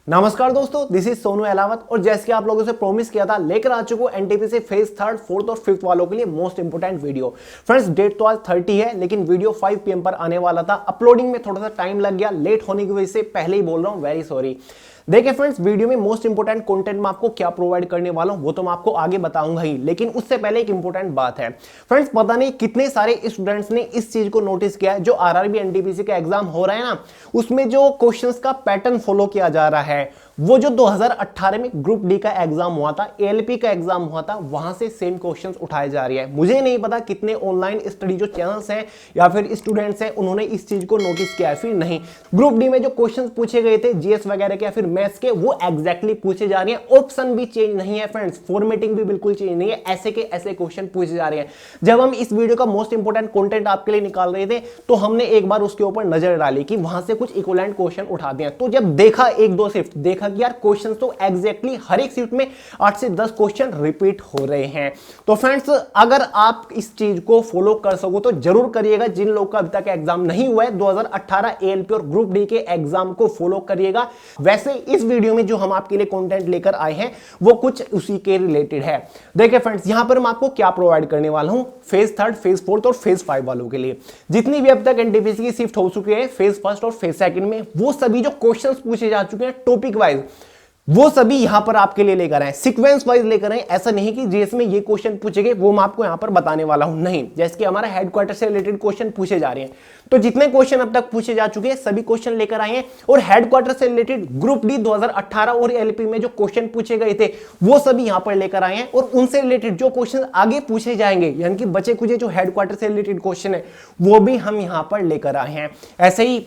नमस्कार दोस्तों, this is Sonu Ahlawat और जैसे कि आप लोगों से प्रॉमिस किया था लेकर आ चुका हूं एनटीपीसी फेज थर्ड, फोर्थ और फिफ्थ वालों के लिए most important video. Friends, date तो आज 30 है लेकिन वीडियो 5 PM पर आने वाला था। अपलोडिंग में थोड़ा सा टाइम लग गया, लेट होने की वजह से पहले ही बोल रहा हूं, वेरी सॉरी। देखिए फ्रेंड्स, वीडियो में मोस्ट इंपोर्टेंट कंटेंट मैं आपको क्या प्रोवाइड करने वाला हूं वो तो मैं आपको आगे बताऊंगा ही, लेकिन उससे पहले एक इंपोर्टेंट बात है। फ्रेंड्स, पता नहीं कितने सारे स्टूडेंट्स ने इस चीज को नोटिस किया है, जो आरआरबी एनटीपीसी का एग्जाम हो रहा है ना, उसमें जो क्वेश्चंस का पैटर्न फॉलो किया जा रहा है वो जो 2018 में ग्रुप डी का एग्जाम हुआ था, एएलपी का एग्जाम हुआ था, वहां से सेम क्वेश्चंस उठाए जा रहे हैं। मुझे नहीं पता कितने ऑनलाइन स्टडी जो चैनल्स हैं या फिर स्टूडेंट्स हैं उन्होंने इस चीज को नोटिस किया है फिर नहीं। ग्रुप डी में जो क्वेश्चंस पूछे गए थे जीएस वगैरह के या फिर मैथ्स के, वो एग्जैक्टली पूछे जा रहे हैं। ऑप्शन भी चेंज नहीं है फ्रेंड्स, फॉर्मेटिंग भी बिल्कुल चेंज नहीं है, ऐसे के ऐसे क्वेश्चन पूछे जा रहे हैं। जब हम इस वीडियो का मोस्ट इंपोर्टेंट कंटेंट आपके लिए निकाल रहे थे तो हमने एक बार उसके ऊपर नजर डाली कि वहां से कुछ इक्विवेलेंट क्वेश्चन उठा दिए। तो जब देखा एक दो शिफ्ट, देखा कि यार क्वेश्चन तो एग्जैक्टली हर एक शिफ्ट में 8 से 10 क्वेश्चन रिपीट हो रहे हैं। तो फ्रेंड्स, अगर आप इस चीज को फॉलो कर सको तो जरूर करिएगा। जिन लोगों का अभी तक एग्जाम नहीं हुआ है 2018 एएलपी और ग्रुप डी के एग्जाम को फॉलो करिएगा। वैसे इस वीडियो में जो हम आपके लिए कंटेंट लेकर आए हैं वो कुछ उसी के रिलेटेड है। देखिए फ्रेंड्स, यहां पर मैं आपको क्या प्रोवाइड करने वाला हूं फेज थर्ड, फेज फोर्थ और फेज 5 वालों के लिए। जितनी भी अब तक एनटीपीसी की शिफ्ट हो चुकी है फेज फर्स्ट और फेज सेकंड में, वो सभी जो क्वेश्चंस पूछे जा चुके हैं टॉपिक वाइज, वो सभी यहां पर आपके लिए लेकर आए, सीक्वेंस वाइज लेकर आए। ऐसा नहीं कि जीएस में ये क्वेश्चन पूछेंगे वो मैं आपको यहां पर बताने वाला हूं, नहीं। जैसे कि हमारा हेडक्वार्टर से रिलेटेड क्वेश्चन पूछे जा रहे हैं, तो जितने क्वेश्चन अब तक पूछे जा चुके हैं सभी क्वेश्चन लेकर आए हैं। और हेडक्वार्टर से रिलेटेड ग्रुप डी 2018 और एलपी में जो क्वेश्चन पूछे गए थे वो सभी यहां पर लेकर आए हैं। और उनसे रिलेटेड जो क्वेश्चन आगे पूछे जाएंगे, यानी कि बचे कुछ जो हेडक्वार्टर से रिलेटेड क्वेश्चन है वो भी हम यहां पर लेकर आए हैं। ऐसे ही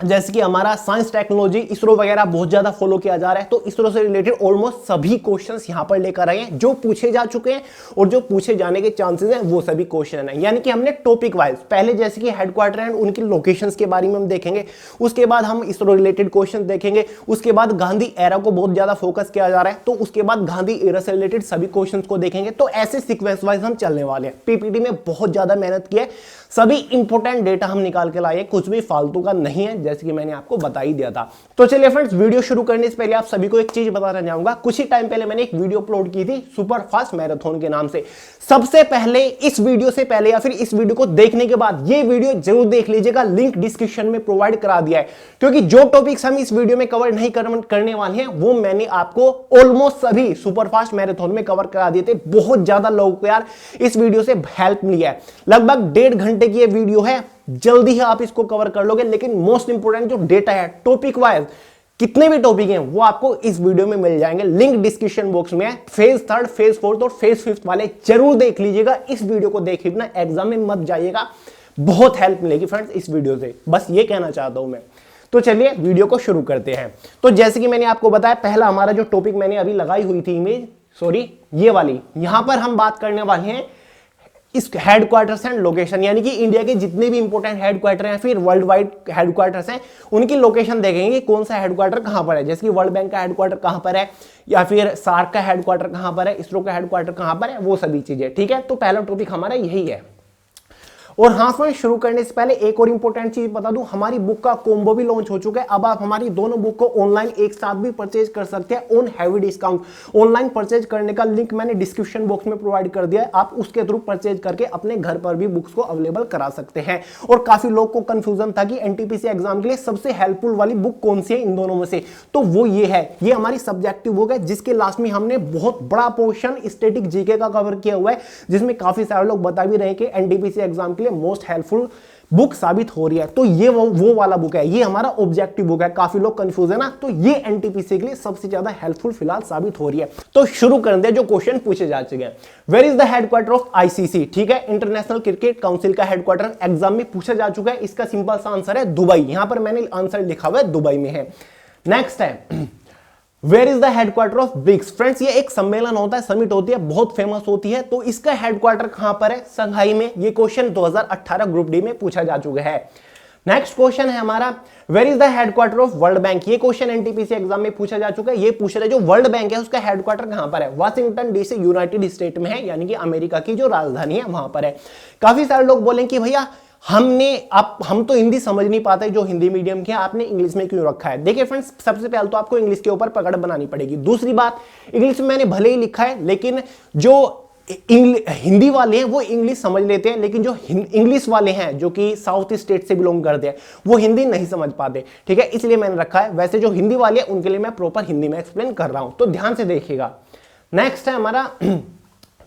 जैसे कि हमारा साइंस टेक्नोलॉजी, इसरो वगैरह बहुत ज्यादा फॉलो किया जा रहा है, तो इसरो से रिलेटेड ऑलमोस्ट सभी क्वेश्चंस यहां पर लेकर आए हैं जो पूछे जा चुके हैं और जो पूछे जाने के चांसेस हैं वो सभी क्वेश्चन हैं। यानी कि हमने टॉपिक वाइज पहले जैसे कि हेडक्वार्टर एंड उनकी लोकेशंस के बारे में हम देखेंगे, उसके बाद हम इसरो रिलेटेड क्वेश्चन देखेंगे, उसके बाद गांधी एरा को बहुत ज्यादा फोकस किया जा रहा है, तो उसके बाद गांधी एरा से रिलेटेड सभी क्वेश्चन को देखेंगे। तो ऐसे सीक्वेंस वाइज हम चलने वाले हैं। पीपीटी में बहुत ज्यादा मेहनत की है, सभी इंपोर्टेंट डेटा हम निकाल के लाए, कुछ भी फालतू का नहीं है, जैसे कि मैंने आपको बता ही दिया था। तो चलिए फ्रेंड्स, वीडियो शुरू करने से पहले आप सभी को एक चीज बताना चाहूंगा। कुछ ही टाइम पहले मैंने एक वीडियो अपलोड की थी सुपर फास्ट मैराथन के नाम से। सबसे पहले इस वीडियो से पहले या फिर इस वीडियो को देखने के बाद ये वीडियो जरूर देख लीजिएगा, लिंक डिस्क्रिप्शन में प्रोवाइड करा दिया है। क्योंकि जो टॉपिक्स हम इस वीडियो में कवर नहीं करने वाले हैं वो मैंने आपको ऑलमोस्ट सभी सुपर फास्ट मैराथन में कवर करा दिए थे। बहुत ज्यादा लोगों को यार इस वीडियो से हेल्प मिली है। लगभग 1.5 घंटे की ये वीडियो है, जल्दी ही आप इसको कवर कर लोगे। लेकिन मोस्ट इंपोर्टेंट जो डेटा है टॉपिक वाइज, कितने भी टॉपिक हैं वो आपको इस वीडियो में मिल जाएंगे, लिंक डिस्क्रिप्शन बॉक्स में है। फेज थर्ड, फेज फोर्थ और फेज फिफ्थ वाले जरूर देख लीजिएगा। इस वीडियो को देख बिना एग्जाम में मत जाइएगा, बहुत हेल्प मिलेगी फ्रेंड्स इस वीडियो से, बस ये कहना चाहता हूं मैं। तो चलिए वीडियो को शुरू करते हैं। तो जैसे कि मैंने आपको बताया, पहला हमारा जो टॉपिक मैंने अभी लगाई हुई थी इमेज, सॉरी ये वाली, यहां पर हम बात करने वाले हैं इस हेडक्वार्टर्स एंड लोकेशन, यानी कि इंडिया के जितने भी इंपोर्टेंट हेडक्वार्टर हैं फिर वर्ल्ड वाइड हेडक्वार्टर्स हैं उनकी लोकेशन देखेंगे, कौन सा हेडक्वार्टर कहां पर है। जैसे कि वर्ल्ड बैंक का हेडक्वार्टर कहां पर है, या फिर सार्क का हेडक्वार्टर कहां पर है, इसरो का हेडक्वार्टर कहां पर है, वो सभी चीजें। ठीक है, तो पहला टॉपिक हमारा यही है। और हाँ फ्रेंड्स, शुरू करने से पहले एक और इंपॉर्टेंट चीज बता दूं, हमारी बुक का कॉम्बो भी लॉन्च हो चुका है। अब आप हमारी दोनों बुक को ऑनलाइन एक साथ भी परचेज कर सकते हैं on heavy discount. Online purchase करने का लिंक मैंने डिस्क्रिप्शन बॉक्स में प्रोवाइड कर दिया है, आप उसके थ्रू परचेज करके अपने घर पर भी बुक्स को अवेलेबल करा सकते हैं। और काफी लोग को कंफ्यूजन था कि एनटीपीसी एग्जाम के लिए सबसे हेल्पफुल वाली बुक कौन सी है इन दोनों में से, तो वो ये है। ये हमारी सब्जेक्टिव बुक है जिसके लास्ट में हमने बहुत बड़ा पोर्शन स्टैटिक जीके का कवर किया हुआ है, जिसमें काफी सारे लोग बता भी रहे हैं कि एनटीपीसी एग्जाम के लिए मोस्ट हेल्पफुल बुक साबित हो रही है। तो ये वो वाला बुक है, ये हमारा ऑब्जेक्टिव बुक है। काफी लोग कंफ्यूज है ना, तो ये एनटीपीसी के लिए सबसे ज्यादा हेल्पफुल फिलहाल साबित हो रही है। तो शुरू करते हैं जो क्वेश्चन पूछे जा चुके हैं। Where is the headquarter of ICC? ठीक है, इंटरनेशनल क्रिकेट काउंसिल का हेडक्वार्टर एग्जाम में पूछा जा चुका है। इसका सिंपल सा आंसर है दुबई। यहां पर मैंने आंसर लिखा हुआ है दुबई में है। नेक्स्ट है where is the headquarter of BRICS? Friends, ये एक सम्मेलन होता है, समिट होती है, बहुत फेमस होती है, तो इसका हेडक्वार्टर कहां पर है? संघाई में। ये क्वेश्चन 2018 ग्रुप डी में पूछा जा चुका है। नेक्स्ट क्वेश्चन है हमारा where is the headquarter of World Bank? ये क्वेश्चन एनटीपीसी एग्जाम में पूछा जा चुका है। ये पूछ रहे जो वर्ल्ड बैंक है उसका हेडक्वार्टर कहां पर है? वाशिंगटन डीसी यूनाइटेड स्टेट में है, यानी कि अमेरिका की जो राजधानी है वहां पर है। काफी सारे लोग बोलेंगे कि भैया हम तो हिंदी समझ नहीं पाते जो हिंदी मीडियम के, आपने इंग्लिश में क्यों रखा है? देखिए फ्रेंड्स, सबसे पहले तो आपको इंग्लिश के ऊपर पकड़ बनानी पड़ेगी। दूसरी बात, इंग्लिश में मैंने भले ही लिखा है, लेकिन जो हिंदी वाले हैं वो इंग्लिश समझ लेते हैं, लेकिन जो इंग्लिश वाले हैं जो कि साउथ स्टेट से बिलोंग करते हैं वो हिंदी नहीं समझ पाते, ठीक है, इसलिए मैंने रखा है। वैसे जो हिंदी वाले हैं उनके लिए मैं प्रॉपर हिंदी में एक्सप्लेन कर रहा हूं, तो ध्यान से देखिएगा। नेक्स्ट है हमारा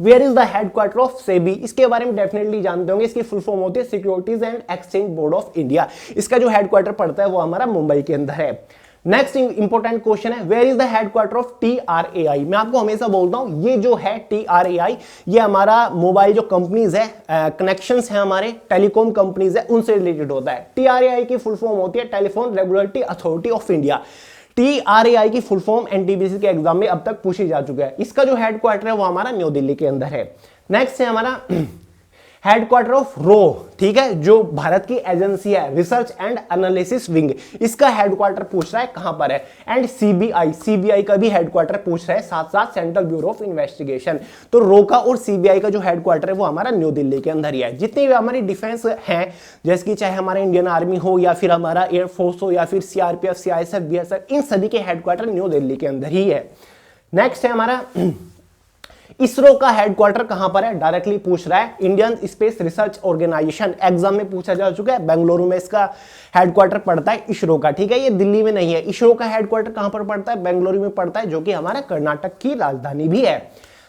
where is the headquarter of SEBI. इसके बारे में डेफिनेटली जानते होंगे, इसकी फुल फॉर्म होती है securities and exchange board of India. इसका जो हेडक्वार्टर पड़ता है वो हमारा मुंबई के अंदर है। नेक्स्ट इंपॉर्टेंट क्वेश्चन है, where is the headquarter of TRAI। मैं आपको हमेशा बोलता हूं ये जो है TRAI, ये हमारा मोबाइल जो कंपनीज है, कनेक्शंस है हमारे टेलीकॉम कंपनीज है, उनसे रिलेटेड होता है। TRAI की फुल फॉर्म होती है telephone regulatory authority of India. TRAI की फुल फॉर्म NTPC के एग्जाम में अब तक पूछी जा चुका है। इसका जो हेडक्वार्टर है वो हमारा न्यू दिल्ली के अंदर है। नेक्स्ट है हमारा हेडक्वार्टर ऑफ रो, ठीक है, जो भारत की एजेंसी है रिसर्च एंड एनालिसिस विंग, इसका हेडक्वार्टर पूछ रहा है कहां पर है। एंड सीबीआई का भी हेडक्वार्टर पूछ रहा है, साथ साथ सेंट्रल ब्यूरो ऑफ इन्वेस्टिगेशन। तो रो का और सीबीआई का जो हेडक्वार्टर है वो हमारा न्यू दिल्ली के अंदर ही है। जितनी भी हमारी डिफेंस है, जैसे कि चाहे हमारा इंडियन आर्मी हो या फिर हमारा एयरफोर्स हो या फिर CRPF, CISF, BSF, इन सभी के हेडक्वार्टर न्यू दिल्ली के अंदर ही है। नेक्स्ट है हमारा इसरो का हेडक्वार्टर कहां पर है, डायरेक्टली पूछ रहा है। Indian Space Research Organisation, exam में पूछा जा चुका है, बेंगलुरु में इसका हेडक्वार्टर पड़ता है इसरो का, ठीक है, ये दिल्ली में नहीं है। इसरो का हेडक्वार्टर कहां पर पड़ता है, बेंगलुरु में पड़ता है, जो कि हमारा कर्नाटक की राजधानी भी है।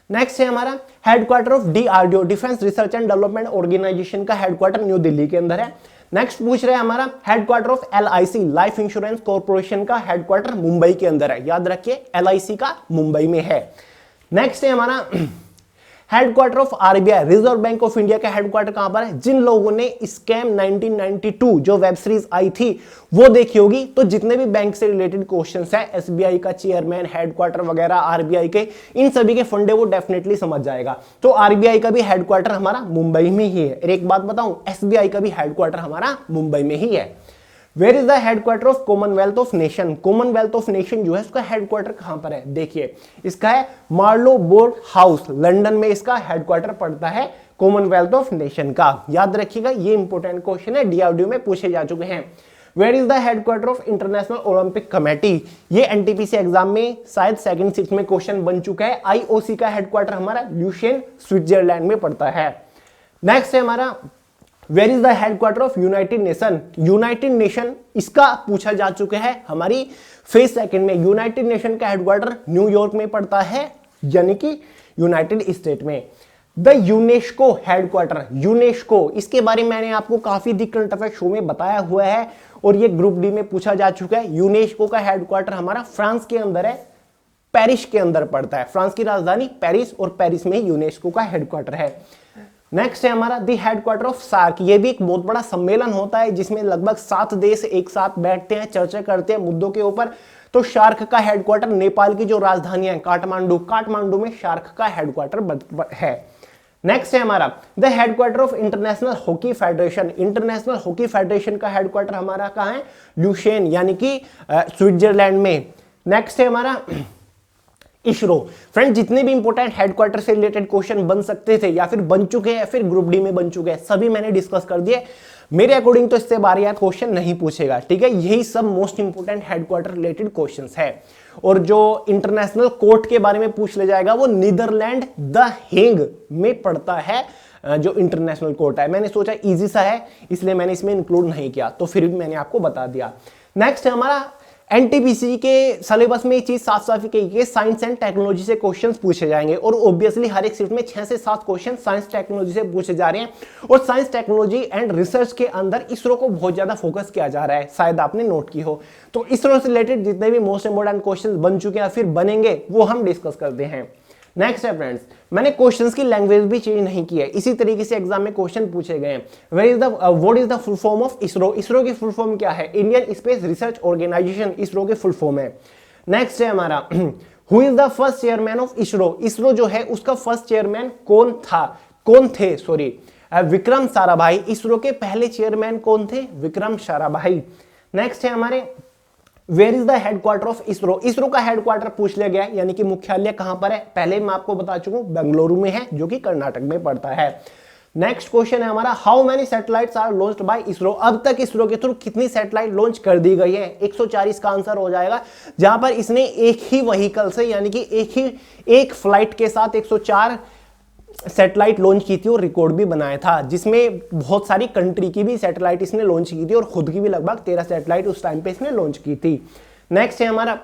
नेक्स्ट है हमारा headquarter of DRDO, Defence Research and Development Organisation का हेडक्वार्टर न्यू दिल्ली के अंदर है। नेक्स्ट पूछ रहे हैं हमारा headquarter of LIC, Life Insurance Corporation का हेडक्वार्टर मुंबई के अंदर है। याद रखिए LIC का मुंबई में है। नेक्स्ट है हमारा headquarter of RBI, reserve bank of India का हेडक्वार्टर कहां पर है। जिन लोगों ने स्कैम 1992 जो वेब सीरीज आई थी वो देखी होगी, तो जितने भी बैंक से रिलेटेड क्वेश्चंस है, SBI का चेयरमैन, हेडक्वार्टर वगैरह RBI के, इन सभी के फंडे वो डेफिनेटली समझ जाएगा। तो RBI का भी हेडक्वार्टर हमारा मुंबई में ही है। एक बात बताऊं, SBI का भी हेडक्वार्टर हमारा मुंबई में ही है। Where is the headquarter of Commonwealth of Nation, Commonwealth of Nation जो है उसका हेडक्वार्टर कहां पर है, देखिए इसका है मार्लोबोर हाउस, लंदन में इसका हेडक्वार्टर पड़ता है कॉमनवेल्थ ऑफ नेशन का। याद रखिएगा, ये इंपॉर्टेंट क्वेश्चन है, DRDO में पूछे जा चुके हैं। Where is the headquarter of International Olympic Committee, ये NTPC एग्जाम में शायद सेकंड शिफ्ट में क्वेश्चन बन चुका है। IOC का हेडक्वार्टर हमारा ल्यूसेन स्विट्जरलैंड में पड़ता है। नेक्स्ट है हमारा where is the headquarter of United Nation, United Nation इसका पूछा जा चुका है हमारी फेज सेकंड में। यूनाइटेड नेशन का हेडक्वार्टर न्यूयॉर्क में पड़ता है, यानी कि यूनाइटेड स्टेट में। द यूनेस्को हेडक्वार्टर, यूनेस्को इसके बारे में मैंने आपको काफी दी करंट अफेयर शो में बताया हुआ है और ये ग्रुप डी में पूछा जा चुका है। यूनेस्को का हेडक्वार्टर हमारा फ्रांस के अंदर है, पेरिस के अंदर पड़ता है। फ्रांस की राजधानी पेरिस, और पेरिस में यूनेस्को का हेडक्वार्टर है। नेक्स्ट है हमारा दी हेडक्वार्टर ऑफ सार्क, ये भी एक बहुत बड़ा सम्मेलन होता है जिसमें लगभग 7 देश एक साथ बैठते हैं, चर्चा करते हैं मुद्दों के ऊपर। तो शार्क का हेडक्वार्टर नेपाल की जो राजधानी है काठमांडू में शार्क का हेडक्वार्टर है। नेक्स्ट है हमारा the headquarter of international hockey federation, international hockey federation का हेडक्वार्टर हमारा कहां है, ल्यूसेन, यानी कि स्विट्जरलैंड में। नेक्स्ट है हमारा इसरो। फ्रेंड, जितने भी इंपोर्टेंट हेडक्वार्टर से रिलेटेड क्वेश्चन बन सकते थे या फिर बन चुके हैं, फिर ग्रुप डी में बन चुके हैं, सभी मैंने डिस्कस कर दिए। मेरे अकॉर्डिंग तो इससे बार याद क्वेश्चन नहीं पूछेगा, ठीक है, यही सब most important headquarter related questions है। और जो इंटरनेशनल कोर्ट के बारे में पूछ ले जाएगा वो नीदरलैंड द हेग में पड़ता है, जो इंटरनेशनल कोर्ट है। मैंने सोचा इजी सा है इसलिए मैंने इसमें इंक्लूड नहीं किया, तो फिर भी मैंने आपको बता दिया। नेक्स्ट है हमारा NTPC के सिलेबस में ये चीज साफ साफ कही कि साइंस एंड टेक्नोलॉजी से क्वेश्चंस पूछे जाएंगे, और ऑब्वियसली हर एक शिफ्ट में 6 से 7 क्वेश्चन साइंस टेक्नोलॉजी से पूछे जा रहे हैं। और साइंस टेक्नोलॉजी एंड रिसर्च के अंदर इसरो को बहुत ज्यादा फोकस किया जा रहा है, शायद आपने नोट की हो। तो इसरो से रिलेटेड जितने भी मोस्ट इंपोर्टेंट क्वेश्चन बन चुके हैं फिर बनेंगे वो हम डिस्कस करते हैं। नेक्स्ट है फ्रेंड्स, मैंने क्वेश्चंस की लैंग्वेज भी चेंज नहीं की है, इसी तरीके से एग्जाम में क्वेश्चन पूछे गए हैं। What is the full form of ISRO, ISRO की फुल फॉर्म क्या है, Indian Space Research Organisation ISRO की फुल फॉर्म है। नेक्स्ट है हमारा who is the first chairman of ISRO, ISRO जो है उसका फर्स्ट चेयरमैन कौन थे, विक्रम साराभाई। इसरो के पहले चेयरमैन कौन थे, विक्रम साराभाई। नेक्स्ट है हमारे where is the headquarter of ISRO, ISRO का हेडक्वार्टर पूछ लिया गया, यानी कि मुख्यालय कहां पर है, पहले मैं आपको बता चुका हूं बेंगलुरु में है, जो कि कर्नाटक में पड़ता है। नेक्स्ट क्वेश्चन है हमारा, how many satellites are launched by ISRO. अब तक इसरो के थ्रू कितनी सैटेलाइट लॉन्च कर दी गई है? 140 का आंसर हो जाएगा, जहां पर इसने एक ही व्हीकल से यानी कि एक फ्लाइट के साथ 104 सैटेलाइट लॉन्च की थी और रिकॉर्ड भी बनाया था, जिसमें बहुत सारी कंट्री की भी सैटेलाइट इसने लॉन्च की थी और खुद की भी लगभग 13 सैटेलाइट उस टाइम पे इसने लॉन्च की थी। नेक्स्ट है हमारा,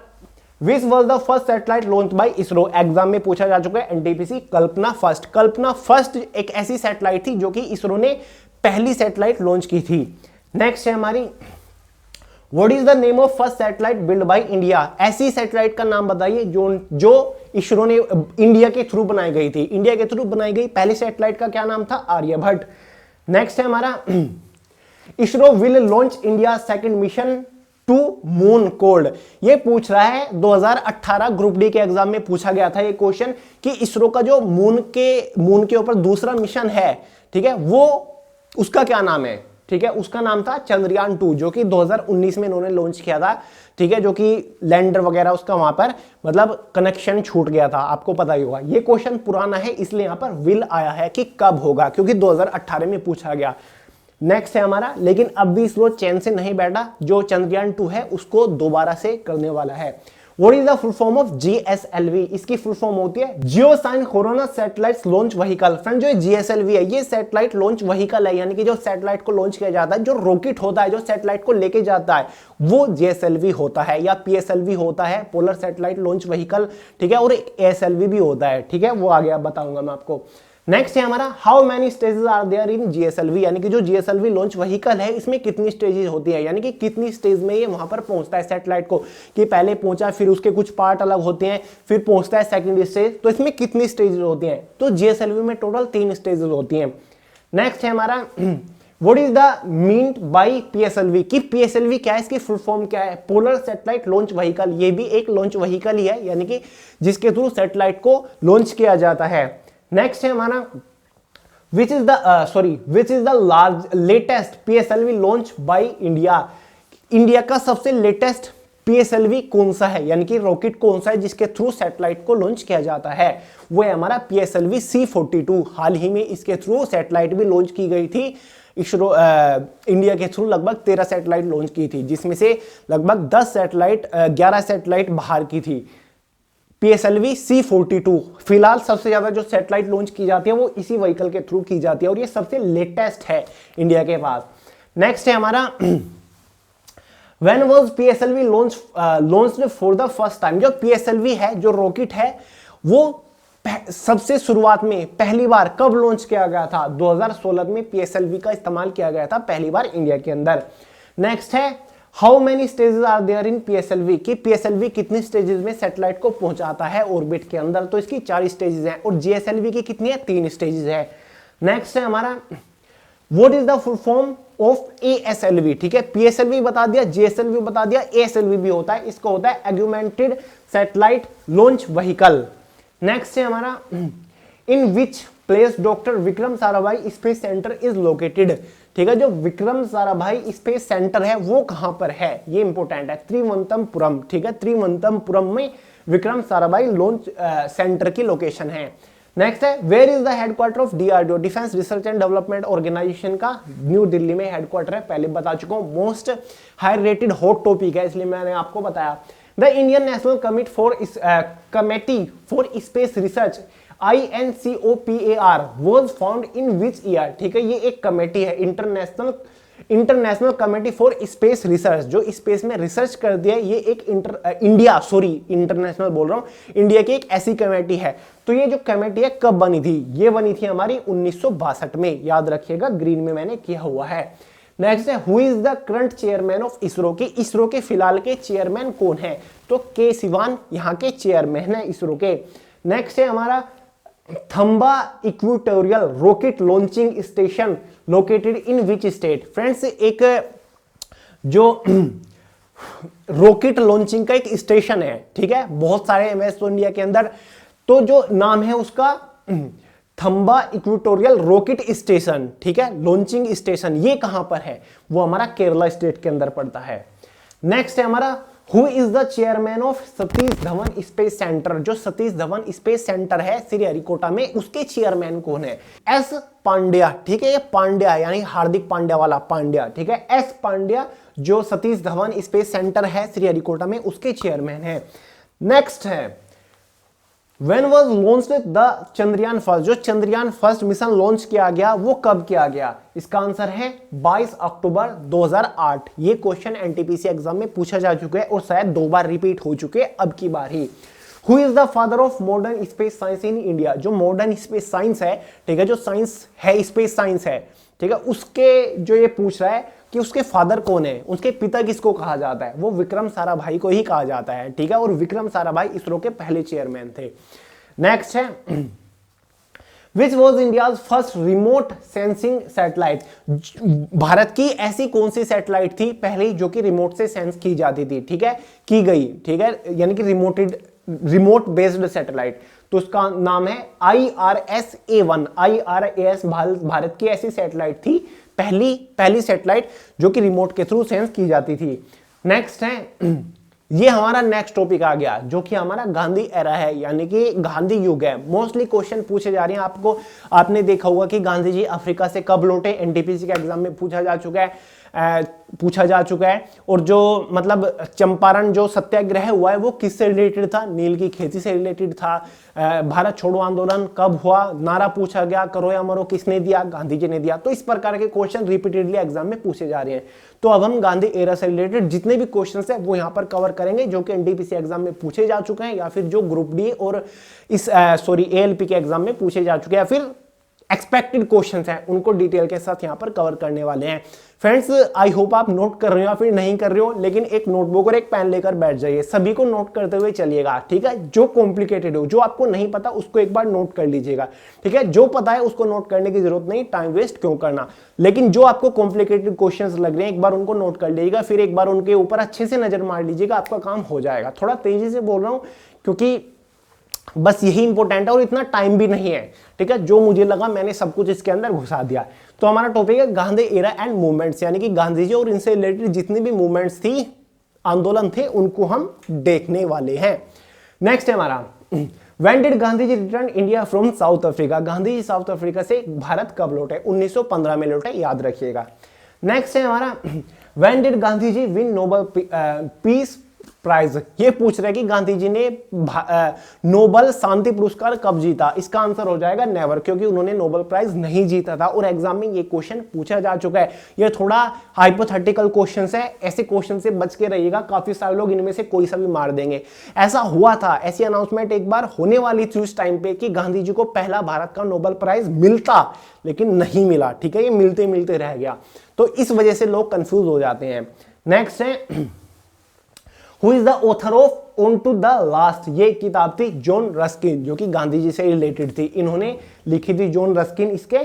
which was the first satellite launch by ISRO. Exam में पूछा जा चुका है, एनटीपीसी कल्पना फर्स्ट। कल्पना फर्स्ट एक ऐसी सैटेलाइट थी जो कि इसरो ने पहली सैटेलाइट लॉन्च की थी। नेक्स्ट है हमारी, what is the name of first satellite build by India. ऐसी सैटेलाइट का नाम बताइए जो इसरो ने इंडिया के थ्रू बनाई गई थी। इंडिया के थ्रू बनाई गई पहली सैटेलाइट का क्या नाम था? आर्यभट्ट। नेक्स्ट है हमारा, ISRO will launch India second mission to moon called. ये पूछ रहा है 2018 ग्रुप डी के एग्जाम में पूछा गया था ये क्वेश्चन कि इसरो का जो मून के ऊपर दूसरा मिशन है, ठीक है, वो उसका क्या नाम है? ठीक है, उसका नाम था चंद्रयान 2, जो कि 2019 में इन्होंने लॉन्च किया था। ठीक है, जो कि लैंडर वगैरह उसका वहां पर मतलब कनेक्शन छूट गया था, आपको पता ही होगा। ये क्वेश्चन पुराना है इसलिए यहां पर विल आया है कि कब होगा, क्योंकि 2018 में पूछा गया। नेक्स्ट है हमारा, लेकिन अब भी इसरो चैन से नहीं बैठा, जो चंद्रयान 2 है उसको दोबारा से करने वाला है। What is the full form of GSLV. इसकी फुल फॉर्म होती है geosynchronous satellite launch vehicle. Friend, जो जीएसएलवी है ये सैटेलाइट लॉन्च व्हीकल है, यानी कि जो सैटेलाइट को लॉन्च किया जाता है, जो रॉकेट होता है जो सैटेलाइट को लेके जाता है, वो जीएसएलवी होता है या पीएसएलवी होता है, पोलर सैटेलाइट लॉन्च व्हीकल। ठीक है, और एक एएसएलवी भी होता है। ठीक है, वो आगे बताऊंगा मैं आपको। नेक्स्ट है हमारा, how many stages are there in GSLV. यानी कि जो जीएसएलवी लॉन्च व्हीकल है इसमें कितनी स्टेजेस होती है, यानी कि कितनी स्टेज में ये वहां पर पहुंचता है सैटेलाइट को, कि पहले पहुंचा फिर उसके कुछ पार्ट अलग होते हैं फिर पहुंचता है सेकंड स्टेज, तो इसमें कितनी स्टेजेस होती हैं? तो जीएसएलवी में टोटल 3 स्टेजेस होती हैं। नेक्स्ट है हमारा, what is the meant by PSLV. कि पीएसएलवी क्या है, इसकी फुल फॉर्म क्या है? Polar satellite launch vehicle. ये भी एक लॉन्च व्हीकल ही है, यानी कि जिसके थ्रू सैटेलाइट को लॉन्च किया जाता है। नेक्स्ट है हमारा, which is the large latest PSLV launch by India। India का सबसे लेटेस्ट PSLV कौन सा है, यानी कि रॉकेट कौन सा है जिसके थ्रू सैटेलाइट को लॉन्च किया जाता है? वो है हमारा PSLV C42। हाल ही में इसके थ्रू सैटेलाइट भी लॉन्च की गई थी। इसरो इंडिया के थ्रू लगभग 13 सैटेलाइट लॉन्च की थी, जिसमें से लगभग 11 सैटेलाइट बाहर की थी। PSLV C42 फिलहाल सबसे ज्यादा जो सैटेलाइट लॉन्च की जाती है वो इसी व्हीकल के थ्रू की जाती है, और ये सबसे लेटेस्ट है इंडिया के पास। नेक्स्ट है हमारा, when was PSLV launched for the first time. जो PSLV है, जो रॉकेट है, वो सबसे शुरुआत में पहली बार कब लॉन्च किया गया था? 2016 में PSLV का इस्तेमाल किया गया था पहली बार इंडिया के अंदर। नेक्स्ट है, how many stages are there in PSLV। कि PSLV कितनी स्टेजेस में सैटेलाइट को पहुंचाता है ऑर्बिट के अंदर? तो इसकी 4 स्टेजेस हैं, और GSLV की कितनी है? 3 स्टेजेस है। नेक्स्ट है हमारा, what is the full form of ASLV। ठीक है, PSLV बता दिया, GSLV बता दिया, ASLV भी होता है, इसको होता है augmented satellite launch vehicle. Next है हमारा, in which place doctor Vikram Sarabhai space centre is located. ठीक है, जो विक्रम साराभाई स्पेस सेंटर है वो कहां पर है? ये इंपॉर्टेंट है, त्रिवंतमपुरम। ठीक है, त्रिवंतमपुरम में विक्रम साराभाई लॉन्च सेंटर की लोकेशन है। नेक्स्ट है, where is the headquarter of DRDO, Defence Research and Development Organisation का न्यू दिल्ली में हेडक्वार्टर है। पहले बता चुका हूं, most high rated hot topic है इसलिए मैंने आपको बताया। The Indian National Committee for Space Research INCOPAR was found in which year। ठीक है, ये एक कमेटी है, international committee for Space research, जो स्पेस में रिसर्च कर दिया। ये एक इंटरनेशनल बोल रहा हूं, इंडिया की एक ऐसी कमेटी है। तो ये जो कमेटी है कब बनी थी? ये बनी थी हमारी 1962 में, याद रखिएगा, ग्रीन में मैंने किया हुआ है। नेक्स्ट है, who is the current chairman of ISRO. की इसरो के फिलहाल के चेयरमैन कौन है? तो के सिवान यहाँ के चेयरमैन है इसरो के। नेक्स्ट है हमारा, Thumba equatorial rocket launching station located in which state. Friends, एक जो रॉकेट लॉन्चिंग का एक स्टेशन है, ठीक है, बहुत सारे वेस्ट इंडिया के अंदर, तो जो नाम है उसका थंबा इक्वेटोरियल रॉकेट स्टेशन। ठीक है, लॉन्चिंग स्टेशन, ये कहां पर है? वो हमारा केरला स्टेट के अंदर पड़ता है। नेक्स्ट है हमारा, who is the chairman of Satish Dhawan space centre? जो सतीश धवन स्पेस सेंटर है श्रीहरिकोटा में, उसके चेयरमैन कौन है? एस पांड्या, ठीक है, ये पांड्या यानी हार्दिक पांड्या वाला पांड्या, ठीक है, एस पांड्या जो सतीश धवन स्पेस सेंटर है श्रीहरिकोटा में, उसके चेयरमैन है। नेक्स्ट है When was launched the Chandrayaan first? जो चंद्रयान फर्स्ट मिशन लॉन्च किया गया वो कब किया गया? इसका आंसर है 22 अक्टूबर 2008। ये क्वेश्चन एनटीपीसी एग्जाम में पूछा जा चुका है और शायद 2 बार रिपीट हो चुके हैं, अब की बार ही। Who is the father of modern space science in India? जो मॉडर्न स्पेस साइंस है, ठीक है, जो साइंस है स्पेस साइंस है, ठीक है, उसके जो ये पूछ रहा है कि उसके फादर कौन है, उसके पिता किसको कहा जाता है? वो विक्रम साराभाई को ही कहा जाता है, ठीक है, और विक्रम साराभाई इसरो के पहले चेयरमैन थे। नेक्स्ट है which was India's first remote sensing satellite? Bharat की ऐसी कौन सी सैटेलाइट थी पहले जो कि रिमोट से सेंस की जाती थी, ठीक है, की गई, ठीक है, यानी कि रिमोट बेस्ड सैटेलाइट, तो उसका नाम है IRS-A1। IRS भारत की ऐसी सैटेलाइट थी, पहली सैटेलाइट जो कि रिमोट के थ्रू सेंस की जाती थी। नेक्स्ट है ये हमारा नेक्स्ट टॉपिक आ गया जो कि हमारा गांधी एरा है, यानी कि गांधी युग है। मोस्टली क्वेश्चन पूछे जा रहे हैं आपको, आपने देखा होगा कि गांधी जी अफ्रीका से कब लौटे, एनटीपीसी के एग्जाम में पूछा जा चुका है। और जो मतलब चंपारण जो सत्याग्रह हुआ है वो किससे रिलेटेड था? नील की खेती से रिलेटेड था। भारत छोड़ो आंदोलन कब हुआ? नारा पूछा गया, करो या मरो किसने दिया? गांधी जी ने दिया। तो इस प्रकार के क्वेश्चन रिपीटेडली एग्जाम में पूछे जा रहे हैं। तो अब हम गांधी एरा से रिलेटेड जितने भी क्वेश्चन है वो यहाँ पर कवर करेंगे जो कि एनटीपीसी एग्जाम में पूछे जा चुके हैं, या फिर जो ग्रुप डी और इस ALP के एग्जाम में पूछे जा चुके हैं, या फिर एक्सपेक्टेड क्वेश्चंस हैं, उनको डिटेल के साथ यहाँ पर कवर करने वाले हैं। फ्रेंड्स, आई होप आप नोट कर रहे हो या फिर नहीं कर रहे हो, लेकिन एक नोटबुक और एक पेन लेकर बैठ जाइए, सभी को नोट करते हुए चलिएगा, ठीक है। जो कॉम्प्लिकेटेड हो, जो आपको नहीं पता उसको एक बार नोट कर लीजिएगा, ठीक है। जो पता है उसको नोट करने की जरूरत नहीं, टाइम वेस्ट क्यों करना। लेकिन जो आपको कॉम्प्लिकेटेड क्वेश्चंस लग रहे हैं एक बार उनको नोट कर लीजिएगा, फिर एक बार उनके ऊपर अच्छे से नजर मार लीजिएगा, आपका काम हो जाएगा। थोड़ा तेजी से बोल रहा हूँ क्योंकि बस यही इंपॉर्टेंट है और इतना टाइम भी नहीं है, ठीक है। जो मुझे लगा मैंने सब कुछ इसके अंदर घुसा दिया। तो हमारा टॉपिक है गांधी एरा एंड मूवमेंट्स, यानी कि गांधी जी और इनसे रिलेटेड जितनी भी मूवमेंट्स थी, आंदोलन थे, उनको हम देखने वाले हैं। नेक्स्ट है हमारा when did Gandhi ji return India from South Africa? Gandhi ji South Africa से भारत कब लौटे? 1915 में लौटे, याद रखिएगा। नेक्स्ट है हमारा when did Gandhi ji win Nobel Peace Prize? ये पूछ रहे हैं कि गांधी जी ने नोबेल शांति पुरस्कार कब जीता? इसका आंसर हो जाएगा नेवर, क्योंकि उन्होंने नोबेल प्राइज नहीं जीता था और एग्जाम में ये क्वेश्चन पूछा जा चुका है। ये थोड़ा हाइपोथेटिकल क्वेश्चन है, ऐसे क्वेश्चन से बच के रहिएगा, काफी सारे लोग इनमें से कोई सा भी मार देंगे। ऐसा हुआ था, ऐसी अनाउंसमेंट एक बार होने वाली थी उस टाइम पे कि गांधी जी को पहला भारत का नोबेल प्राइज मिलता, लेकिन नहीं मिला, ठीक है। ये मिलते मिलते रह गया, तो इस वजह से लोग कंफ्यूज हो जाते हैं। नेक्स्ट है Who is the author of On to the Last? ये किताब थी जॉन रस्किन, जो कि गांधी जी से रिलेटेड थी, इन्होंने लिखी थी। जॉन रस्किन इसके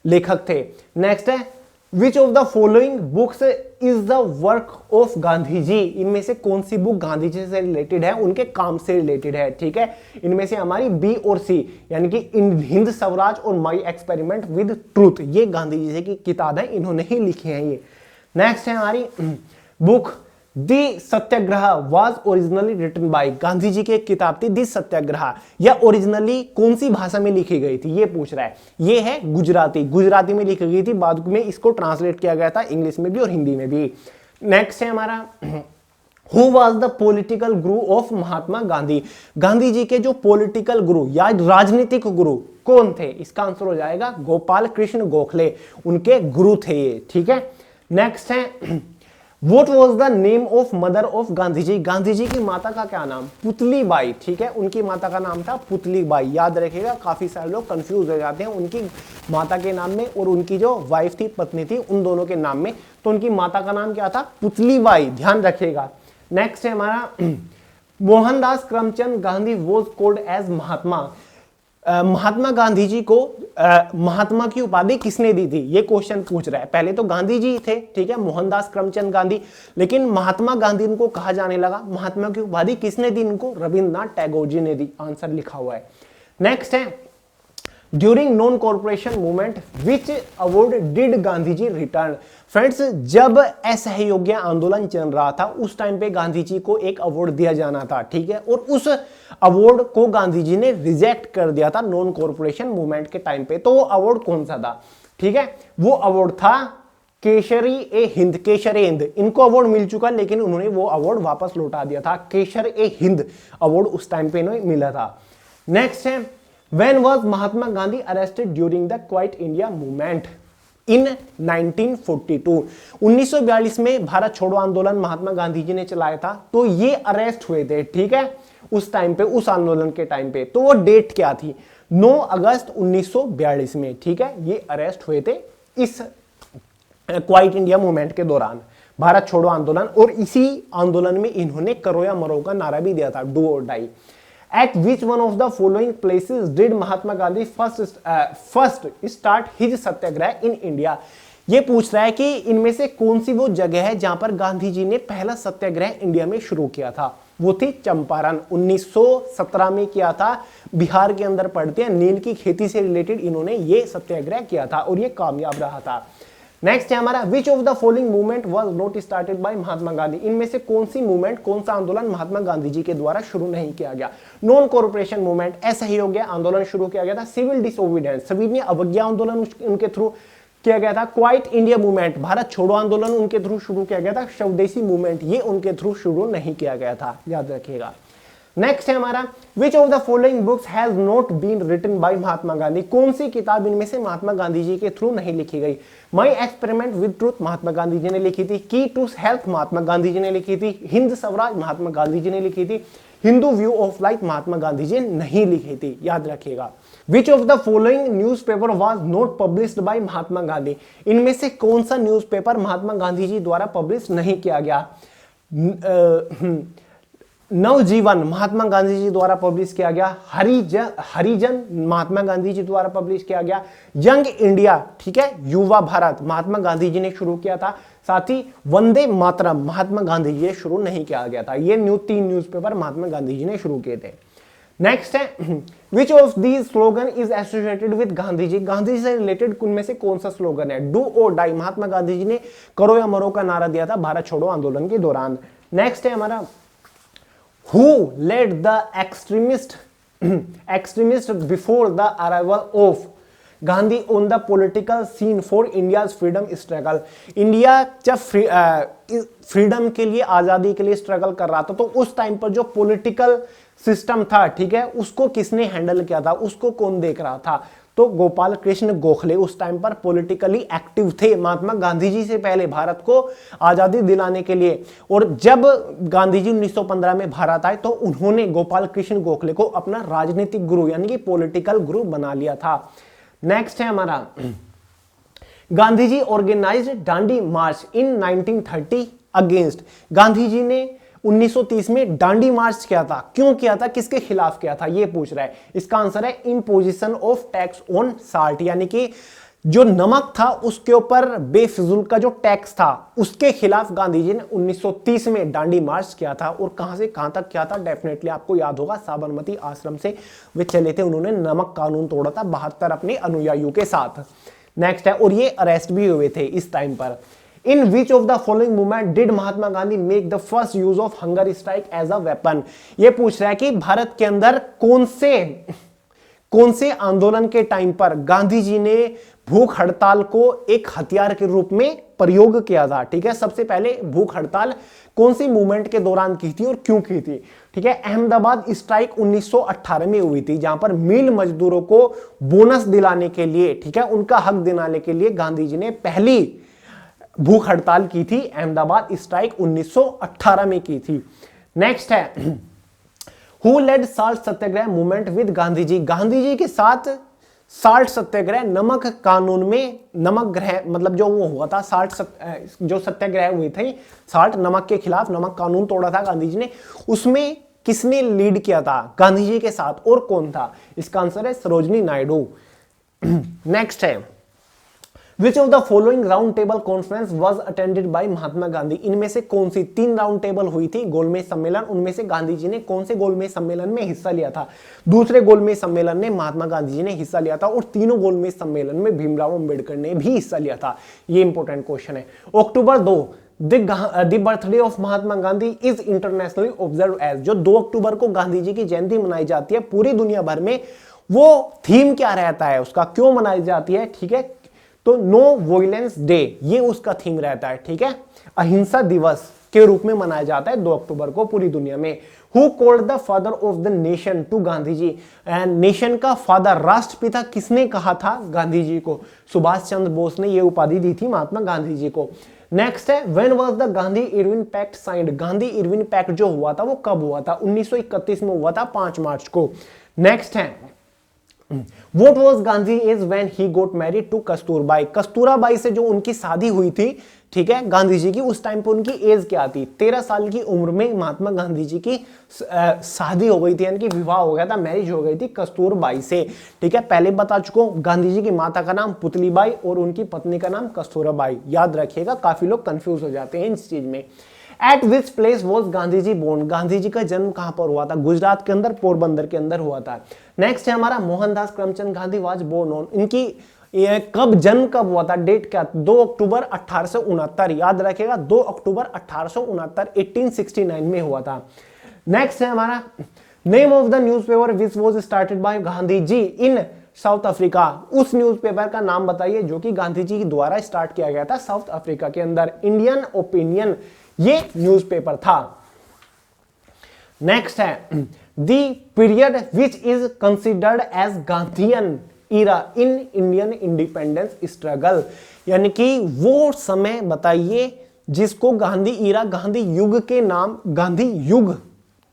लेखक थे। नेक्स्ट है Which of the following books is the work of Gandhi ji? इनमें से कौन सी बुक गांधी जी से रिलेटेड है, उनके काम से रिलेटेड है, ठीक है। इनमें से हमारी बी और सी, यानी कि हिंद स्वराज और माई एक्सपेरिमेंट विद ट्रूथ, ये गांधी जी की किताब है, इन्होंने ही लिखी है ये। नेक्स्ट है हमारी book the Satyagraha was originally written by? Gandhi ji की एक किताब थी दी सत्याग्रह, या ओरिजिनली कौन सी भाषा में लिखी गई थी, ये पूछ रहा है। ये है गुजराती में लिखी गई थी, बाद में इसको ट्रांसलेट किया गया था इंग्लिश में भी और हिंदी में भी। नेक्स्ट है हमारा who was the political Guru of Mahatma Gandhi? Gandhi ji के जो पॉलिटिकल गुरु या राजनीतिक गुरु कौन थे? इसका आंसर हो जाएगा गोपाल कृष्ण गोखले, उनके गुरु थे ये, ठीक है। नेक्स्ट है What was the name of mother of Gandhi ji? Gandhi ji की माता का क्या नाम? पुतली बाई, ठीक है, उनकी माता का नाम था पुतली बाई, याद रखिएगा। काफी सारे लोग कंफ्यूज हो जाते हैं उनकी माता के नाम में और उनकी जो वाइफ थी, पत्नी थी, उन दोनों के नाम में। तो उनकी माता का नाम क्या था? पुतली बाई, ध्यान रखिएगा। नेक्स्ट है हमारा Mohandas Karamchand Gandhi was called as Mahatma. Mahatma Gandhi ji को महात्मा की उपाधि किसने दी थी? ये क्वेश्चन पूछ रहा है। पहले तो गांधी जी थे, ठीक है, मोहनदास करमचंद गांधी, लेकिन महात्मा गांधी इनको कहा जाने लगा। महात्मा की उपाधि किसने दी इनको? रविंद्रनाथ टैगोर जी ने दी, आंसर लिखा हुआ है। नेक्स्ट है during non corporation movement which award did Gandhi ji return. Friends, जब असहयोग्य आंदोलन चल रहा था उस टाइम पे गांधी जी को एक अवार्ड दिया जाना था, ठीक है, और उस अवार्ड को गांधी जी ने रिजेक्ट कर दिया था नॉन कॉर्पोरेशन मूवमेंट के टाइम पे। तो वो अवार्ड कौन सा था? ठीक है, वो अवार्ड था केसरी ए हिंद, केसर ए हिंद। इनको अवार्ड मिल चुका लेकिन उन्होंने वो अवार्ड वापस लौटा दिया था। केसर ए हिंद अवार्ड उस टाइम पे इन्हें मिला था। नेक्स्ट है, when was Mahatma Gandhi arrested during the Quit India movement? In 1942, 1942 में भारत छोड़ो आंदोलन महात्मा गांधी जी ने चलाया था, तो ये अरेस्ट हुए थे, ठीक है, उस टाइम पे, उस आंदोलन के टाइम पे। तो वो डेट क्या थी? 9 अगस्त 1942 में, ठीक है, ये अरेस्ट हुए थे इस क्वाइट इंडिया मूवमेंट के दौरान, भारत छोड़ो आंदोलन। और इसी आंदोलन में इन्होंने करो या मरो का नारा भी दिया था, do or die. At which one of the following places did Mahatma Gandhi first start his satyagraha in India? ये पूछ रहा है कि इनमें से कौन सी वो जगह है जहां पर गांधी जी ने पहला सत्याग्रह इंडिया में शुरू किया था? वो थी चंपारण, 1917 में किया था। बिहार के अंदर पड़ते हैं, नील की खेती से रिलेटेड इन्होंने ये सत्याग्रह किया था और ये कामयाब रहा था। नेक्स्ट है हमारा, which of the following movement was not started by Mahatma Gandhi? इनमें से कौन सी मूवमेंट, कौन सा आंदोलन महात्मा गांधी जी के द्वारा शुरू नहीं किया गया? नॉन कॉर्पोरेशन मूवमेंट, असहयोग आंदोलन शुरू किया गया था। सिविल डिसओबीडियंस, सविनय अवज्ञा आंदोलन उनके थ्रू किया गया था। क्वाइट इंडिया मूवमेंट, भारत छोड़ो आंदोलन उनके थ्रू शुरू किया गया था। स्वदेशी मूवमेंट, ये उनके थ्रू शुरू नहीं किया गया था, याद रखिएगा। नेक्स्ट है हमारा, which of the following books has not been written by Mahatma Gandhi? कौन सी किताब इनमें से महात्मा गांधी जी के थ्रू नहीं लिखी गई? माई एक्सपेरिमेंट विद ट्रूथ महात्मा गांधी जी ने लिखी थी। की टू हेल्थ महात्मा गांधी जी ने लिखी थी। हिंद स्वराज महात्मा गांधी जी ने लिखी थी। Hindu view of life Mahatma Gandhi ji ने नहीं लिखी थी, याद रखिएगा। Which of the following newspaper was not published by Mahatma Gandhi? इनमें से कौन सा न्यूज़पेपर महात्मा गांधी जी द्वारा पब्लिश नहीं किया गया? नवजीवन महात्मा गांधी जी द्वारा पब्लिश किया गया। हरिजन महात्मा गांधी जी द्वारा पब्लिश किया गया। यंग इंडिया, ठीक है, युवा भारत महात्मा गांधी जी ने शुरू किया था। साथ ही वंदे मातरम महात्मा गांधी जी ने शुरू नहीं किया गया था। ये 3 न्यूज़पेपर महात्मा गांधी जी ने शुरू किए थे। नेक्स्ट है, which of these slogan is associated with Gandhi ji? Gandhi ji से रिलेटेड उनमें से कौन सा स्लोगन है? डू और डाई, महात्मा गांधी जी ने करो या मरो का नारा दिया था भारत छोड़ो आंदोलन के दौरान। नेक्स्ट है हमारा, who led the extremist before the arrival of Gandhi on the political scene for India's freedom struggle? India जब फ्रीडम के लिए, आजादी के लिए स्ट्रगल कर रहा था, तो उस टाइम पर जो पॉलिटिकल सिस्टम था, ठीक है, उसको किसने हैंडल किया था? उसको कौन देख रहा था? तो गोपाल कृष्ण गोखले उस टाइम पर पॉलिटिकली एक्टिव थे, महात्मा गांधी जी से पहले, भारत को आजादी दिलाने के लिए। और जब गांधी जी 1915 में भारत आए तो उन्होंने गोपाल कृष्ण गोखले को अपना राजनीतिक गुरु यानी कि पॉलिटिकल गुरु बना लिया था। नेक्स्ट है हमारा, गांधी जी ऑर्गेनाइज्ड दांडी मार्च इन 1930 अगेंस्ट? गांधी जी ने 1930 में दांडी मार्च किया था। क्यों किया था, किसके खिलाफ किया था, ये पूछ रहा है। इसका आंसर है imposition of tax on salt, यानी कि जो नमक था उसके ऊपर बेफिजूल का जो टैक्स था उसके खिलाफ गांधी जी ने 1930 में दांडी मार्च किया था। और कहां से कहां तक किया था? डेफिनेटली आपको याद होगा, साबरमती आश्रम से वे चले थे, उन्होंने नमक कानून तोड़ा था 72 अपने अनुयायियों के साथ। नेक्स्ट है, और ये अरेस्ट भी हुए थे इस टाइम पर। In which of the following movement did Mahatma Gandhi make the first use of hunger strike as a weapon? ये पूछ रहा है कि भारत के अंदर कौन से आंदोलन के टाइम पर गांधी जी ने भूख हड़ताल को एक हथियार के रूप में प्रयोग किया था? ठीक है, सबसे पहले भूख हड़ताल कौन सी मूवमेंट के दौरान की थी और क्यों की थी? ठीक है, अहमदाबाद स्ट्राइक 1918 में हुई थी, जहां पर मिल मजदूरों को बोनस दिलाने के लिए, ठीक है, उनका हक दिलाने के लिए गांधी जी ने पहली भूख हड़ताल की थी। अहमदाबाद स्ट्राइक 1918 में की थी। नेक्स्ट है, who led salt Satyagraha movement with Gandhi ji? Gandhi ji के साथ साल्ट सत्याग्रह, नमक कानून में नमक ग्रह, मतलब जो वो हुआ था जो सत्याग्रह हुए थे साल्ट नमक के खिलाफ, नमक कानून तोड़ा था गांधी जी ने, उसमें किसने लीड किया था गांधी जी के साथ और कौन था? इसका आंसर है सरोजनी नायडू। नेक्स्ट है, which of the following round table conference was attended by Mahatma Gandhi, इनमें से कौन सी 3 राउंड टेबल हुई थी गोलमेज सम्मेलन, उनमें से गांधी जी ने कौन से गोलमेज सम्मेलन में हिस्सा लिया था? दूसरे गोलमेज सम्मेलन में महात्मा गांधी जी ने हिस्सा लिया था और तीनों गोलमेज सम्मेलन में भीमराव अंबेडकर ने भी हिस्सा लिया था। ये इंपॉर्टेंट क्वेश्चन है। October 2 the birthday of Mahatma Gandhi is internationally observe as, जो 2 अक्टूबर को गांधी जी की जयंती मनाई जाती है पूरी दुनिया भर में, वो थीम क्या रहता है उसका, क्यों मनाई जाती है? ठीक है, तो नो वॉयलेंस डे, ये उसका थीम रहता है। ठीक है, अहिंसा दिवस के रूप में मनाया जाता है 2 अक्टूबर को पूरी दुनिया में। Who called the father of the nation to Gandhi ji, and nation का फादर, राष्ट्रपिता किसने कहा था गांधी जी को? सुभाष चंद्र बोस ने यह उपाधि दी थी महात्मा गांधी जी को। नेक्स्ट है when was the Gandhi Irwin pact signed, Gandhi Irwin pact जो हुआ था वो कब हुआ था? 1931 में हुआ था 5 मार्च को। नेक्स्ट है What was Gandhi age when he got married to Kasturbai, Kasturabai से जो उनकी शादी हुई थी, ठीक है, गांधी जी की, उस टाइम पे उनकी एज क्या थी? 13 साल की उम्र में महात्मा गांधी जी की शादी हो गई थी, यानी कि विवाह हो गया था, मैरिज हो गई थी कस्तूरबाई से। ठीक है, पहले बता चुका हूं, गांधी जी की माता का नाम पुतलीबाई और उनकी पत्नी का नाम कस्तूरबाई, याद रखिएगा, काफी लोग कंफ्यूज हो जाते हैं इस चीज में। At which place was Gandhi ji born, Gandhi ji का जन्म कहां पर हुआ था? गुजरात के अंदर, पोरबंदर के अंदर हुआ था। नेक्स्ट है हमारा Mohandas Karamchand Gandhi was born on, इनकी कब जन्म कब हुआ था? डेट क्या? 2 अक्टूबर 1869, याद रखिएगा 2 अक्टूबर 1869, 1869 में हुआ था। नेक्स्ट है हमारा name of the newspaper which was started by Gandhi ji in South Africa, उस न्यूज़पेपर का नाम बताइए जो कि गांधी जी द्वारा स्टार्ट किया गया था साउथ अफ्रीका के अंदर। इंडियन ओपिनियन ये न्यूज़पेपर था। नेक्स्ट है the period which is considered as Gandhian era in Indian independence struggle, यानी कि वो समय बताइए जिसको गांधी इरा, गांधी युग के नाम, गांधी युग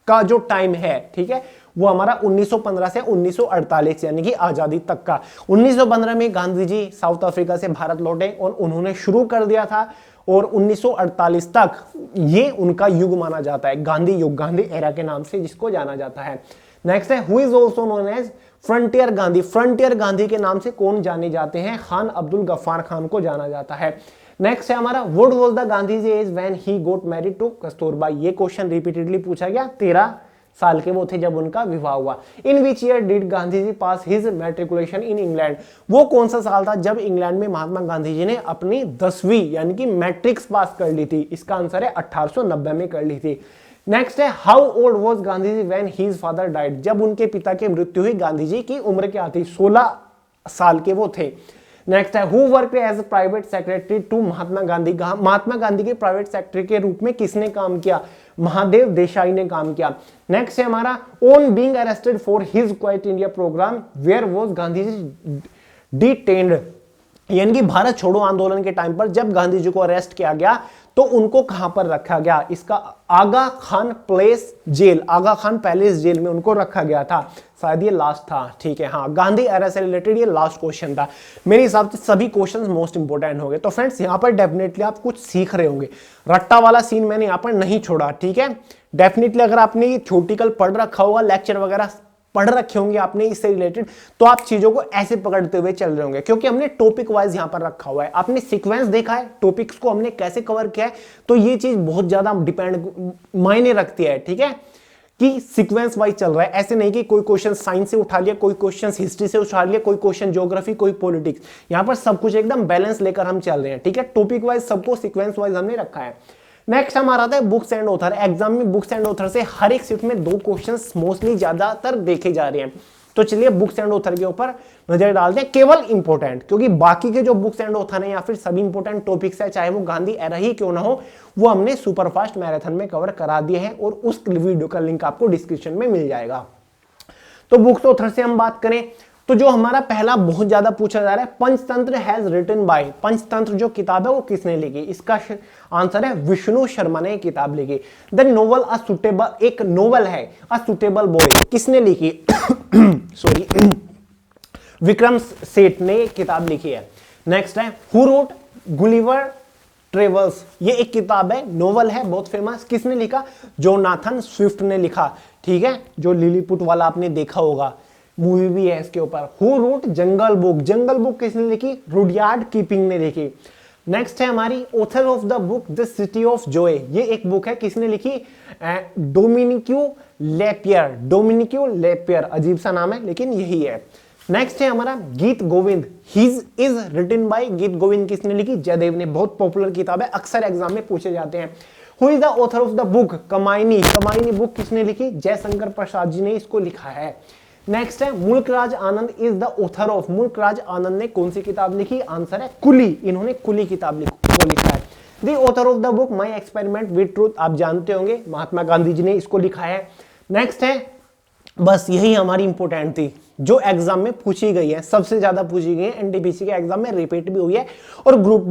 का जो टाइम है, ठीक है, वो हमारा 1915 से 1948 यानी कि आजादी तक का। 1915 में गांधी जी साउथ अफ्रीका से भारत लौटे और उन्होंने शुरू कर दिया था, और 1948 तक ये उनका युग माना जाता है, गांधी युग, गांधी एरा के नाम से जिसको जाना जाता है। नेक्स्ट है who is also known as Frontier Gandhi, Frontier Gandhi के नाम से कौन जाने जाते हैं? खान अब्दुल गफ्फार खान को जाना जाता है। नेक्स्ट है हमारा what was the Gandhi ji age when he got married to Kasturba, ये क्वेश्चन रिपीटेडली पूछा गया, 13 साल के वो थे जब उनका विवाह हुआ। In which year did Gandhi ji pass his matriculation in England, वो कौन सा साल था जब इंग्लैंड में महात्मा गांधी जी ने अपनी 10वीं यानी कि मैट्रिक्स पास कर ली थी? इसका आंसर है 1890 में कर ली थी। नेक्स्ट है how old was Gandhi ji when his father died, जब उनके पिता की मृत्यु हुई गांधी जी की उम्र क्या थी? 16 साल के वो थे। नेक्स्ट है who work as private secretary to Mahatma Gandhi, Mahatma Gandhi के प्राइवेट सेक्रेटरी के रूप में किसने काम किया? महादेव देसाई ने काम किया। नेक्स्ट है हमारा on being arrested for his Quit India programme where was Gandhi ji detained, यानी कि भारत छोड़ो आंदोलन के टाइम पर जब गांधी जी को अरेस्ट किया गया तो उनको कहां पर रखा गया? इसका आगा खान प्लेस जेल, आगा खान पैलेस जेल में उनको रखा गया था, शायद ये लास्ट था। ठीक है, हाँ, गांधी एरा से रिलेटेड ये लास्ट क्वेश्चन था। मेरे हिसाब से सभी क्वेश्चंस मोस्ट इंपोर्टेंट हो गए। तो फ्रेंड्स यहाँ पर डेफिनेटली आप कुछ सीख रहे होंगे, रट्टा वाला सीन मैंने यहाँ पर नहीं छोड़ा। ठीक है, डेफिनेटली अगर आपने ये थ्योरेटिकल पढ़ रखा होगा, लेक्चर वगैरह पढ़ रखे होंगे आपने इससे रिलेटेड, तो आप चीजों को ऐसे पकड़ते हुए चल रहे होंगे, क्योंकि हमने टॉपिक वाइज यहां पर रखा हुआ है। आपने सीक्वेंस देखा है, टॉपिक्स को हमने कैसे कवर किया है, तो ये चीज बहुत ज्यादा डिपेंड मायने रखती है। ठीक है, कि सीक्वेंस वाइज चल रहा है, ऐसे नहीं कि कोई क्वेश्चन साइंस से उठा लिया, कोई क्वेश्चन हिस्ट्री से उठा लिया, कोई क्वेश्चन ज्योग्राफी, कोई पॉलिटिक्स, यहां पर सब कुछ एकदम बैलेंस लेकर हम चल रहे हैं। ठीक है, टॉपिक वाइज सबको सीक्वेंस वाइज हमने रखा है। नेक्स्ट हमारा आता है बुक्स एंड ऑथर। एग्जाम में बुक्स एंड ऑथर से हर एक शिफ्ट में 2 क्वेश्चंस मोस्टली ज्यादातर देखे जा रहे हैं, तो चलिए बुक्स एंड ऑथर के ऊपर नजर डालते हैं, केवल इंपॉर्टेंट, क्योंकि बाकी के जो बुक्स एंड ऑथर हैं या फिर सभी इंपॉर्टेंट टॉपिक्स है, चाहे वो गांधी एरा ही क्यों ना हो, वो हमने सुपरफास्ट मैराथन में कवर करा दिए हैं और उस वीडियो का लिंक आपको डिस्क्रिप्शन में मिल जाएगा। तो बुक्स ऑथर से हम बात करें तो जो हमारा पहला बहुत ज्यादा पूछा जा रहा है, Panchatantra has written by, Panchatantra जो किताब है वो किसने लिखी? इसका आंसर है विष्णु शर्मा ने किताब लिखी। द नोवेल अ सुटेबल, एक नोवेल है अ सुटेबल बॉय, किसने लिखी? सॉरी, विक्रम सेठ ने किताब लिखी है। नेक्स्ट है हु रोट गुलिवर ट्रेवल्स, ये एक किताब है, नोवेल है, बहुत फेमस, किसने लिखा? जोनाथन स्विफ्ट ने लिखा। ठीक है, जो लिलीपुट वाला आपने देखा होगा। मूवी भी है इसके ऊपर। Who wrote jungle book, jungle book किसने लिखी? रुडयार्ड किपलिंग ने लिखी। नेक्स्ट है हमारी author of the book the city of Joy, ये एक बुक है, किसने लिखी? डोमिनिक्यू लेपियर, डोमिनिक्यू लेपियर, अजीब सा नाम है लेकिन यही है। नेक्स्ट है हमारा Gita Govinda, his is written by, Gita Govinda किसने लिखी? जयदेव ने, बहुत पॉपुलर किताब है, अक्सर एग्जाम में पूछे जाते हैं। Who is the author of the book Kamayani, Kamayani book किसने लिखी? जयशंकर प्रसाद जी ने इसको लिखा है। नेक्स्ट है Mulk Raj Anand is the author of, Mulk Raj Anand ने कौन सी किताब लिखी? आंसर है कुली, इन्होंने कुली किताब को लिखा है। The author of the book my experiment with truth, आप जानते होंगे महात्मा गांधी जी ने इसको लिखा है। नेक्स्ट है, बस यही हमारी इंपॉर्टेंट थी जो एग्जाम में पूछी गई है, सबसे ज्यादा पूछी गई है, एनटीपीसी के एग्जाम में रिपीट भी हुई है और ग्रुप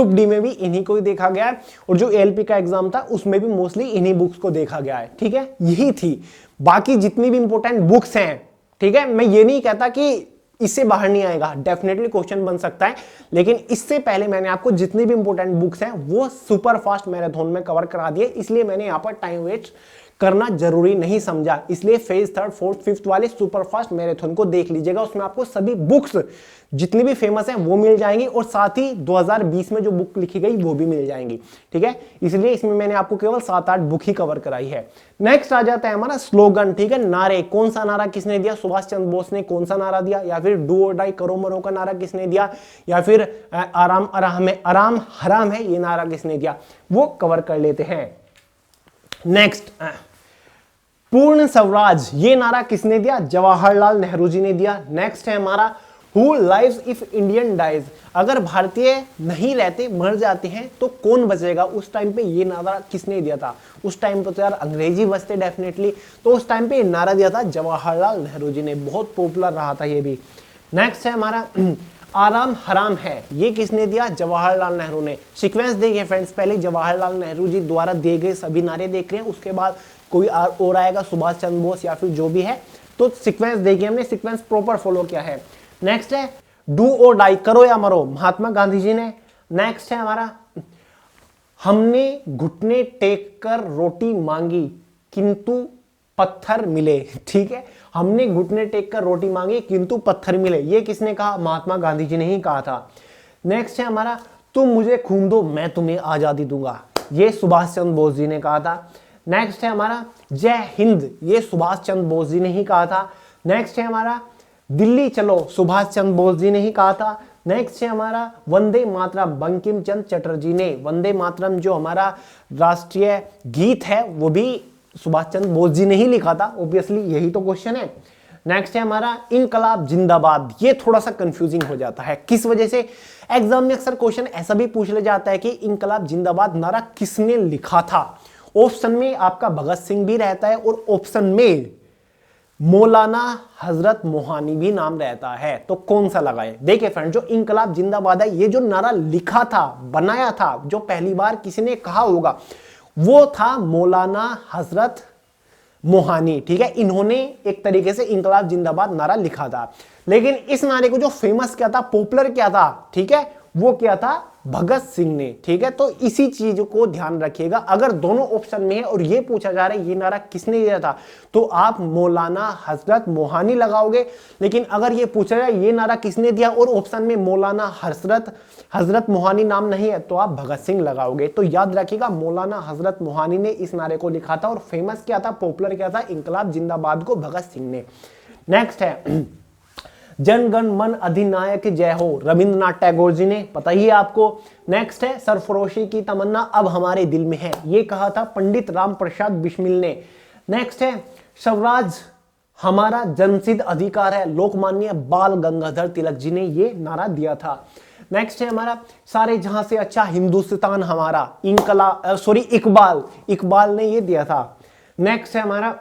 डी में भी इन्हीं को ही देखा गया है और जो एएलपी का एग्जाम था उसमें भी मोस्टली इन्हीं बुक्स को देखा गया है। ठीक है, यही थी। बाकी जितनी भी इंपॉर्टेंट बुक्स हैं, ठीक है, मैं ये नहीं कहता कि इससे बाहर नहीं आएगा, डेफिनेटली क्वेश्चन बन सकता है, लेकिन इससे पहले मैंने आपको जितनी भी इंपॉर्टेंट बुक्स हैं वो सुपर फास्ट मैराथन में कवर करा दिए, इसलिए मैंने यहां पर टाइम वेस्ट करना जरूरी नहीं समझा। इसलिए फेज 3, 4, 5 वाले सुपर फास्ट मैराथन को देख लीजिएगा, उसमें आपको सभी बुक्स जितनी भी फेमस हैं वो मिल जाएंगी और साथ ही 2020 में जो बुक लिखी गई वो भी मिल जाएंगी। ठीक है, इसलिए इसमें मैंने आपको केवल 7-8 बुक ही कवर कराई है। नेक्स्ट आ जाता है हमारा स्लोगन। ठीक है, नारे, कौन सा नारा किसने दिया? सुभाष चंद्र बोस ने कौन सा नारा दिया? या फिर डू और डाई, करो मरो का नारा किसने दिया? या फिर आराम आराम है, आराम हराम है, ये नारा किसने दिया? वो कवर कर लेते हैं। नेक्स्ट, पूर्ण स्वराज, ये नारा किसने दिया? जवाहरलाल नेहरू जी ने दिया। नेक्स्ट है हमारा who lives if Indian dies, अगर भारतीय नहीं रहते, मर जाते हैं तो कौन बचेगा? उस टाइम पे ये नारा किसने दिया था? उस टाइम पे तो यार अंग्रेजी बचते डेफिनेटली, तो उस टाइम पे नारा दिया था जवाहरलाल नेहरू जी ने, बहुत पॉपुलर रहा था ये भी। नेक्स्ट है हमारा आराम हराम है, ये किसने दिया? जवाहरलाल नेहरू ने। सीक्वेंस देखिए फ्रेंड्स, पहले जवाहरलाल नेहरू जी द्वारा दिए गए सभी नारे देख रहे हैं, उसके बाद कोई और आएगा, सुभाष चंद्र बोस या फिर जो भी है, तो सीक्वेंस देखिए, हमने सीक्वेंस प्रॉपर फॉलो किया है। नेक्स्ट है डू और डाई, करो या मरो, महात्मा गांधी जी ने। नेक्स्ट है हमारा हमने घुटने टेक कर रोटी मांगी किंतु पत्थर मिले। ठीक है, हमने घुटने टेक कर रोटी मांगी किंतु पत्थर मिले, ये किसने कहा? महात्मा गांधी जी ने ही कहा था। नेक्स्ट है हमारा तुम मुझे खून दो मैं तुम्हें आजादी दूंगा, ये सुभाष चंद्र बोस जी ने कहा था। नेक्स्ट है हमारा जय हिंद, ये सुभाष चंद्र बोस जी ने ही कहा था। नेक्स्ट है हमारा दिल्ली चलो, सुभाष चंद्र बोस जी ने ही कहा था। नेक्स्ट है हमारा वंदे मातरम, बंकिम चंद्र चटर्जी ने, वंदे मातरम जो हमारा राष्ट्रीय गीत है वो भी सुभाष चंद्र बोस जी ने ही लिखा था, ऑब्वियसली यही तो क्वेश्चन है। नेक्स्ट है हमारा इनकलाब जिंदाबाद, ये थोड़ा सा कंफ्यूजिंग हो जाता है, किस वजह से? एग्जाम में अक्सर क्वेश्चन ऐसा भी पूछ लिया जाता है कि इनकलाब जिंदाबाद नारा किसने लिखा था। ऑप्शन में आपका भगत सिंह भी रहता है और ऑप्शन में मौलाना हजरत मोहानी भी नाम रहता है, तो कौन सा लगाए? देखिए फ्रेंड, जो इनकलाब जिंदाबाद है, ये जो नारा लिखा था, बनाया था, जो पहली बार किसी ने कहा होगा, वो था मौलाना हजरत मोहानी। ठीक है, इन्होंने एक तरीके से इनकलाब जिंदाबाद नारा लिखा था, लेकिन इस नारे को जो फेमस किया था, पॉपुलर किया था, ठीक है, वो क्या था? भगत सिंह ने। ठीक है, तो इसी चीज को ध्यान रखिएगा, अगर दोनों ऑप्शन में है और ये पूछा जा रहा है ये नारा किसने दिया था, तो आप मौलाना हजरत मोहानी लगाओगे, लेकिन अगर ये पूछा जाए ये नारा किसने दिया और ऑप्शन में मौलाना हजरत मोहानी नाम नहीं है, तो आप भगत सिंह लगाओगे। तो याद रखिएगा, मौलाना हजरत मोहानी ने इस नारे को लिखा था और फेमस किया था, पॉपुलर किया था इनकलाब जिंदाबाद को भगत सिंह ने। नेक्स्ट है जन गण मन अधिनायक जय हो, रविंद्रनाथ टैगोर जी ने, पता ही है आपको। नेक्स्ट है सरफरोशी की तमन्ना अब हमारे दिल में है, ये कहा था पंडित राम प्रसाद बिस्मिल ने। नेक्स्ट है स्वराज हमारा जन्मसिद्ध अधिकार है, लोकमान्य बाल गंगाधर तिलक जी ने ये नारा दिया था। नेक्स्ट है हमारा सारे जहां से अच्छा हिंदुस्तान हमारा, इकबाल ने ये दिया था। नेक्स्ट है हमारा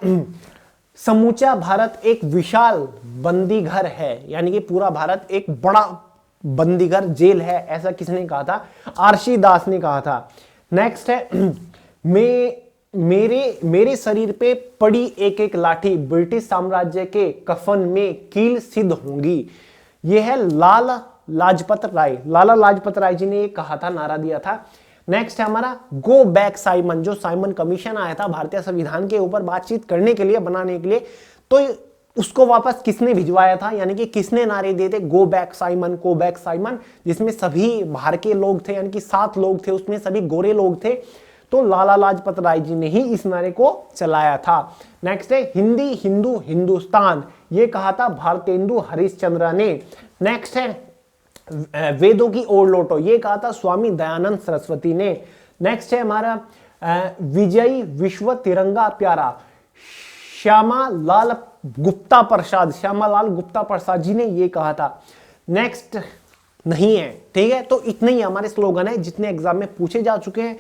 समूचा भारत एक विशाल बंदी घर है, यानी कि पूरा भारत एक बड़ा बंदीघर जेल है, ऐसा किसने कहा था? आरसी दास ने कहा था। नेक्स्ट है मेरे शरीर पे पड़ी एक एक लाठी ब्रिटिश साम्राज्य के कफन में कील सिद्ध होंगी, यह है लाला लाजपत राय जी ने ये कहा था, नारा दिया था। नेक्स्ट है हमारा गो बैक साइमन, जो साइमन कमीशन आया था भारतीय संविधान के ऊपर बातचीत करने के लिए, बनाने के लिए, तो उसको वापस किसने भिजवाया था, यानी कि किसने नारे दिए थे, गो बैक साइमन, जिसमें सभी बाहर के लोग थे, यानी कि 7 लोग थे, उसमें सभी गोरे लोग थे। तो लाला लाजपत राय जी ने ही इस नारे को चलाया था। नेक्स्ट है हिंदी हिंदू हिंदुस्तान, ये कहा था भारतेंदु हरिश्चंद्र ने। नेक्स्ट है वेदों की ओर लौटो, ये कहा था स्वामी दयानंद सरस्वती ने। नेक्स्ट है हमारा विजयी विश्व तिरंगा प्यारा, श्यामालाल गुप्ता प्रसाद जी ने ये कहा था। नेक्स्ट नहीं है, ठीक है। तो इतने ही हमारे स्लोगन है जितने एग्जाम में पूछे जा चुके हैं,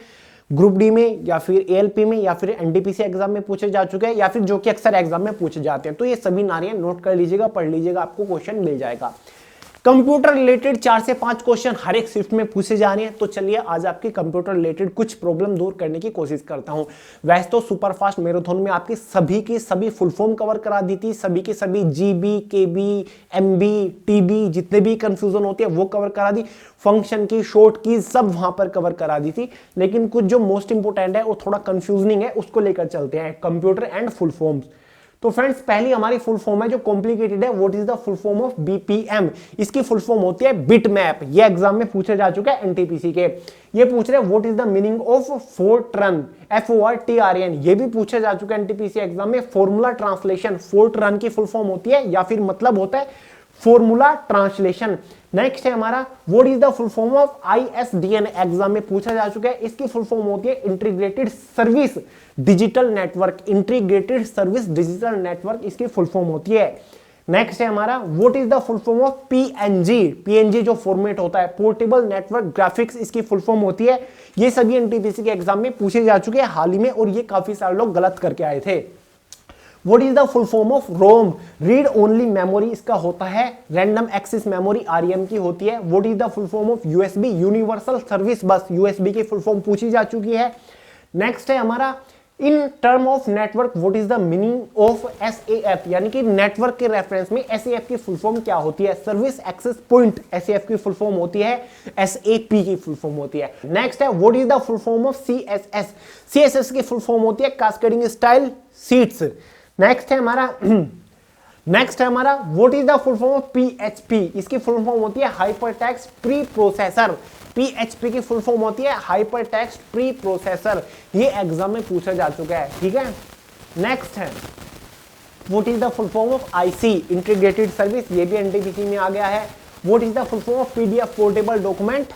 ग्रुप डी में या फिर एएलपी में या फिर एनटीपीसी एग्जाम में पूछे जा चुके हैं, या फिर जो कि अक्सर एग्जाम में पूछे जाते हैं। तो ये सभी नारे नोट कर लीजिएगा, पढ़ लीजिएगा, आपको क्वेश्चन मिल जाएगा। कंप्यूटर रिलेटेड 4 से 5 क्वेश्चन हर एक शिफ्ट में पूछे जा रहे हैं। तो चलिए आज आपकी कंप्यूटर रिलेटेड कुछ प्रॉब्लम दूर करने की कोशिश करता हूं। वैसे तो सुपरफास्ट मैराथन में आपकी सभी की सभी फुल फॉर्म कवर करा दी थी, सभी की सभी जीबी, केबी, एमबी, टीबी जितने भी कंफ्यूजन होती है वो कवर करा दी, फंक्शन की, शॉर्ट की सब वहां पर कवर करा दी थी। लेकिन कुछ जो मोस्ट इंपोर्टेंट है वो थोड़ा कंफ्यूजनिंग है, उसको लेकर चलते हैं, कंप्यूटर एंड फुल फॉर्म्स। तो फ्रेंड्स पहली हमारी फुल फॉर्म है जो कॉम्प्लिकेटेड है, what is the full form of BPM. इसकी फुल फॉर्म होती है बिट मैप। ये एग्जाम में पूछा जा चुका है एनटीपीसी के। ये पूछ रहे हैं what is the meaning of Fortran, FORTRN। ये भी पूछा जा चुका है एनटीपीसी एग्जाम में। फॉर्मूला ट्रांसलेशन, फोर्ट्रन की फुल फॉर्म होती है या फिर मतलब होता है फॉर्मूला ट्रांसलेशन। नेक्स्ट है हमारा what is the full form of ISDN, exam में पूछा जा चुका है। इसकी फुल फॉर्म होती है integrated service digital network, integrated service digital network इसकी फुल फॉर्म होती है। नेक्स्ट है हमारा what is the full form of PNG जो फॉर्मेट होता है पोर्टेबल नेटवर्क ग्राफिक्स, इसकी फुल फॉर्म होती है। ये सभी एनटीपीसी के एग्जाम में पूछे जा चुके हैं हाल ही में, और ये काफी सारे लोग गलत करके आए थे। What is the full form of ROM, read only memory, इसका होता है रैंडम एक्सेस मेमोरी, REM की होती है। What is the full form of USB, universal service बस, USB की फुल फॉर्म पूछी जा चुकी है। नेक्स्ट है हमारा in term of network what is the meaning of SAF, यानी कि नेटवर्क के रेफरेंस में SAF की फुल फॉर्म क्या होती है, सर्विस एक्सेस पॉइंट, SAF की फुल फॉर्म होती है, SAP की फुल फॉर्म होती है। नेक्स्ट है what is the full form of CSS की फुल फॉर्म होती है कैस्केडिंग स्टाइल शीट्स। नेक्स्ट है हमारा what is the full form of PHP, इसकी फुल फॉर्म होती है हाइपरटेक्स्ट प्री प्रोसेसर। PHP की फुल फॉर्म होती है हाइपरटेक्स्ट प्री प्रोसेसर। ये एग्जाम में पूछा जा चुका है, ठीक है। नेक्स्ट है what is the full form of IC, integrated service, ये भी एनटीपीसी में आ गया है। What is the full form of PDF portable document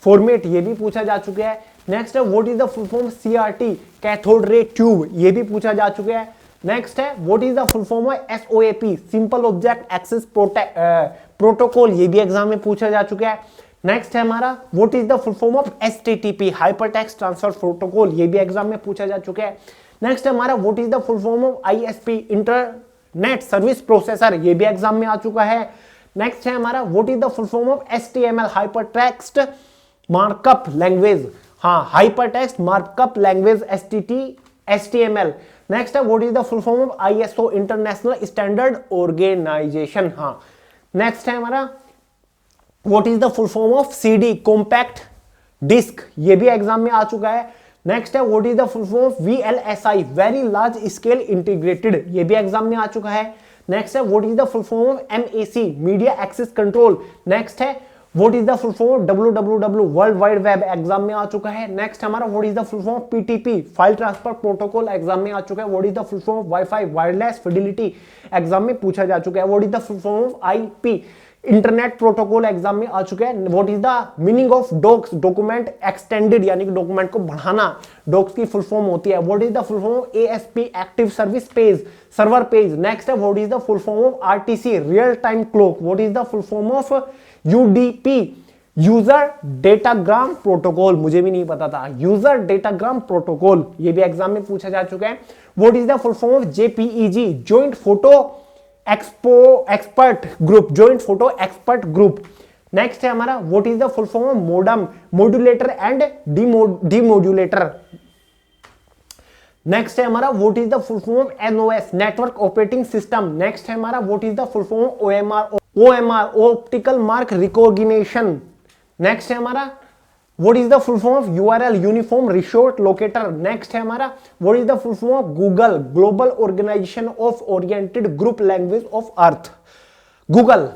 format, ये भी पूछा जा चुका है। नेक्स्ट है what is the full form of CRT, cathode ray tube, ये भी पूछा जा चुका है। नेक्स्ट है what is the full form of SOAP, simple object access protocol, ये भी एग्जाम में पूछा जा चुका है। नेक्स्ट है हमारा what is the full form of HTTP, hypertext transfer protocol, ये भी एग्जाम में पूछा जा चुका है। नेक्स्ट है हमारा what is the full form of ISP, internet service processor, ये भी एग्जाम में आ चुका है। नेक्स्ट है हमारा what is the full form of HTML, hypertext markup language, हाँ hypertext markup language HTML। Next है what is the full form of ISO, international standard organisation, हाँ। नेक्स्ट है हमारा what is the full form of CD, compact disc, ये भी exam में आ चुका है। नेक्स्ट है what is the full form of VLSI, very large scale integrated, ये भी एग्जाम में आ चुका है। नेक्स्ट है what is the full form of MAC, media access control. Next है what is the full form of WWW, world wide web, exam में आ चुका है। नेक्स्ट हमारा what is the full form of PTP, file transfer protocol, exam में आ चुका है। What is the full form of WiFi, wireless fidelity, exam में पूछा जा चुका है। What is the full form of IP, internet protocol, exam में आ चुका है। What is the meaning of docs, document extended, यानी कि डॉक्यूमेंट को बढ़ाना, डॉक्स की फुल फॉर्म होती है। What is the full form of ASP, active service page, server page. Next है what is the full form of RTC, real time clock. What is the full form of UDP, user datagram protocol, मुझे भी नहीं पता था, user datagram protocol, ये भी exam में पूछा जा चुका है। What is the full form of JPEG, joint photo expert group, joint photo expert group. Next है हमारा what is the full form of modem, modulator and demodulator. Next है हमारा what is the full form of NOS, network operating system. Next है हमारा what is the full form of OMR, optical mark recognition. Next है हमारा what is the full form of URL, uniform resource locator. Next है हमारा what is the full form of Google, global organisation of oriented group language of earth. Google,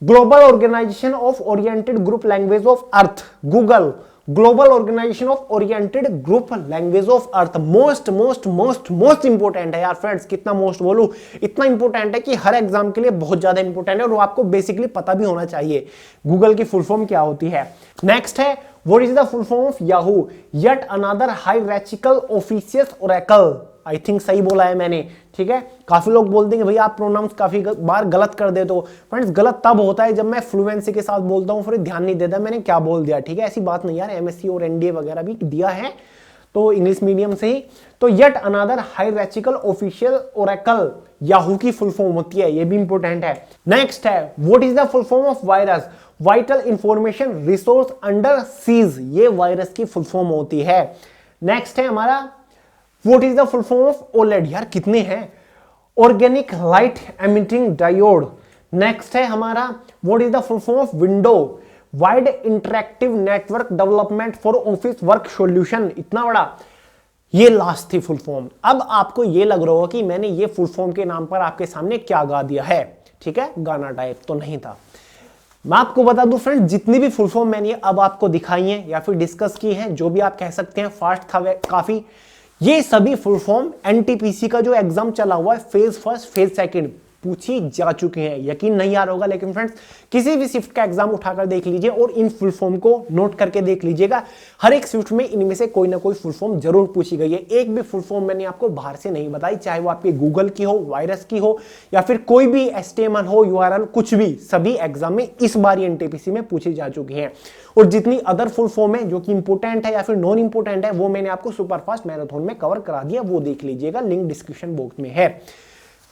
global organisation of oriented group language of earth. Google, global organisation of oriented group language of earth. Most most most most important है यार friends, कितना most बोलूं, इतना important है कि हर exam के लिए बहुत ज्यादा इंपोर्टेंट है और वो आपको बेसिकली पता भी होना चाहिए गूगल की फुल फॉर्म क्या होती है। नेक्स्ट है what is the full form of Yahoo, yet another hierarchical officious oracle. I think सही बोला है मैंने, ठीक है। काफी लोग बोलते हैं भैया आप प्रोनाउंस काफी बार गलत कर देते हो। फ्रेंड्स गलत तब होता है जब मैं फ्लुएंसी के साथ बोलता हूं, फिर ध्यान नहीं देता मैंने क्या बोल दिया, ठीक है। ऐसी बात नहीं यार, एमएससी और एनडीए वगैरह भी दिया है तो इंग्लिश मीडियम से ही। तो yet another hierarchical official oracle Yahoo की फुल फॉर्म होती है, ये भी इंपॉर्टेंट है। नेक्स्ट है what is the full form of virus, vital information resource under seize, ये वायरस की फुल फॉर्म होती है। नेक्स्ट है हमारा what is the full form of OLED, यार कितने हैं, organic light emitting diode. Next है हमारा what is the full form of window, wide interactive network development for office work solution, इतना बड़ा। ये लास्ट थी फुल फॉर्म। अब आपको ये लग रहा होगा कि मैंने ये फुल फॉर्म के नाम पर आपके सामने क्या गा दिया है, ठीक है, गाना टाइप तो नहीं था। मैं आपको बता दूं फ्रेंड, जितनी भी फुल फॉर्म मैंने अब आपको दिखाई है या फिर डिस्कस की है, जो भी आप कह सकते हैं, फास्ट था काफी, ये सभी फुल फॉर्म एनटीपीसी का जो एग्जाम चला हुआ है फेज फर्स्ट फेज सेकंड पूछी जा चुके हैं। यकीन नहीं आ रहा होगा लेकिन फ्रेंड्स किसी भी शिफ्ट का एग्जाम उठाकर देख लीजिए और इन फुल फॉर्म को नोट करके देख लीजिएगा। हर एक शिफ्ट में इनमें से कोई ना कोई फुल फॉर्म जरूर पूछी गई है। एक भी फुल फॉर्म मैंने आपको बाहर से नहीं बताई, चाहे वो आपके गूगल की हो, वायरस की हो या फिर कोई भी एचटीएमएल हो, यूआरएल, कुछ भी, सभी एग्जाम में इस बार एनटीपीसी में पूछी जा चुकी हैं। और जितनी अदर फुल फॉर्म है जो कि इंपोर्टेंट है या फिर नॉन इंपोर्टेंट है, वो मैंने आपको सुपरफास्ट मैराथन में कवर करा दिया, वो देख लीजिएगा, लिंक डिस्क्रिप्शन बॉक्स में है।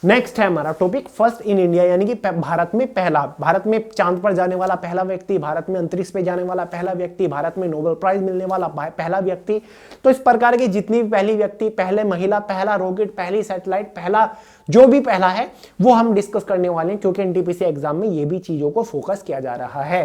नेक्स्ट है हमारा टॉपिक फर्स्ट इन इंडिया, यानी कि भारत में पहला, भारत में चांद पर जाने वाला पहला व्यक्ति, भारत में अंतरिक्ष पे जाने वाला पहला व्यक्ति, भारत में नोबेल प्राइज मिलने वाला पहला व्यक्ति। तो इस प्रकार की जितनी भी पहली व्यक्ति, पहले महिला, पहला रॉकेट, पहली सैटेलाइट, पहला जो भी पहला है वो हम डिस्कस करने वाले हैं, क्योंकि एनटीपीसी एग्जाम में ये भी चीजों को फोकस किया जा रहा है।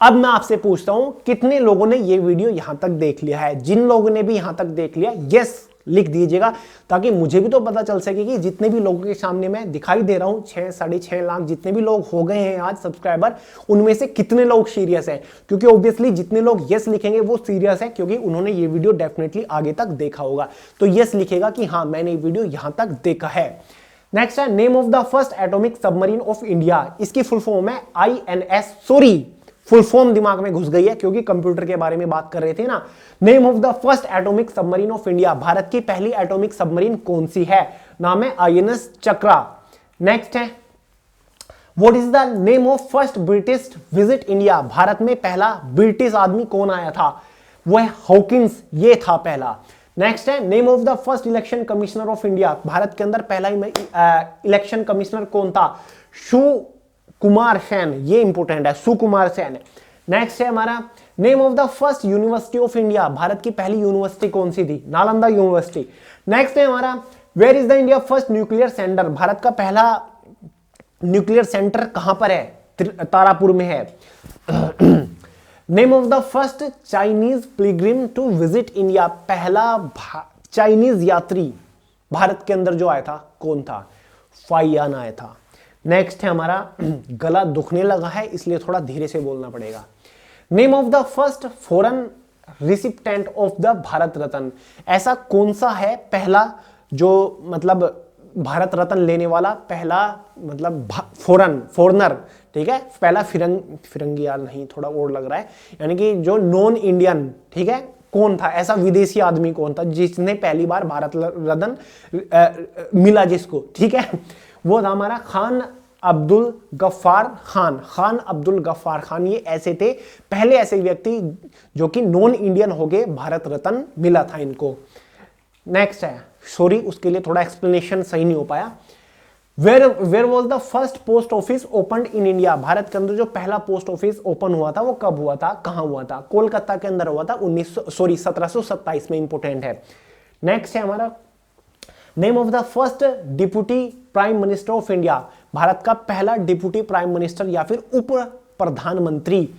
अब मैं आपसे पूछता हूं कितने लोगों ने ये वीडियो यहां तक देख लिया है। जिन लोगों ने भी यहां तक देख लिया यस लिख दीजिएगा, ताकि मुझे भी तो पता चल सके कि जितने भी लोगों के सामने मैं दिखाई दे रहा हूं, 6 साढ़े 6 लाख जितने भी लोग हो गए हैं आज सब्सक्राइबर, उनमें से कितने लोग सीरियस हैं। क्योंकि ऑब्वियसली जितने लोग यस लिखेंगे वो सीरियस है, क्योंकि उन्होंने ये वीडियो डेफिनेटली आगे तक देखा होगा। तो यस लिखेगा कि हाँ मैंने ये वीडियो यहां तक देखा है। नेक्स्ट है name of the first atomic submarine of India, इसकी फुल फॉर्म है INS, सॉरी फुल फॉर्म दिमाग में घुस गई है क्योंकि कंप्यूटर के बारे में बात कर रहे थे ना। Name of the first atomic submarine of India, Bharat की पहली एटॉमिक सबमरीन कौन सी है, नाम है INS चक्रा। नेक्स्ट है what is the name of first British visit India, Bharat में पहला ब्रिटिश आदमी कौन आया था, वो है हॉकिंस, ये था पहला। नेक्स्ट है name of the first election commissioner of India, Bharat के अंदर पहला इलेक्शन कमिश्नर कौन था, सुकुमार सेन, ये इंपोर्टेंट है, सुकुमार सेन। नेक्स्ट है हमारा name of the first university of India, Bharat की पहली यूनिवर्सिटी कौन सी थी, नालंदा यूनिवर्सिटी। नेक्स्ट है हमारा where is the India first nuclear centre, Bharat का पहला न्यूक्लियर सेंटर कहां पर है, तारापुर में है। Name of the first Chinese pilgrim to visit India, पहला चाइनीज यात्री भारत के अंदर जो आया था कौन था, फाइयान आया था। नेक्स्ट है हमारा गला दुखने लगा है इसलिए थोड़ा धीरे से बोलना पड़ेगा। Name of the first foreign recipient of the Bharat Ratna, ऐसा कौन सा है पहला जो मतलब भारत रत्न लेने वाला पहला मतलब फॉरनर, ठीक है, पहला फिरंगी यार नहीं, थोड़ा और लग रहा है, यानी कि जो नॉन इंडियन, ठीक है, कौन था ऐसा विदेशी आदमी कौन था जिसने पहली बार भारत रत्न मिला जिसको, ठीक है, वो था हमारा खान अब्दुल गफ्फार खान। खान अब्दुल गफ्फार खान ये ऐसे थे पहले ऐसे व्यक्ति जो कि नॉन इंडियन हो गए, भारत रत्न मिला था इनको। नेक्स्ट है, सॉरी उसके लिए थोड़ा एक्सप्लेनेशन सही नहीं हो पाया। Where was the first post office open in India, Bharat के अंदर जो पहला पोस्ट ऑफिस ओपन हुआ था वो कब हुआ था, कहां हुआ था, कोलकाता के अंदर हुआ था 1727 में, इंपोर्टेंट है। नेक्स्ट है हमारा name of the first deputy prime minister of India, Bharat का पहला डिप्यूटी प्राइम मिनिस्टर या फिर उप प्रधानमंत्री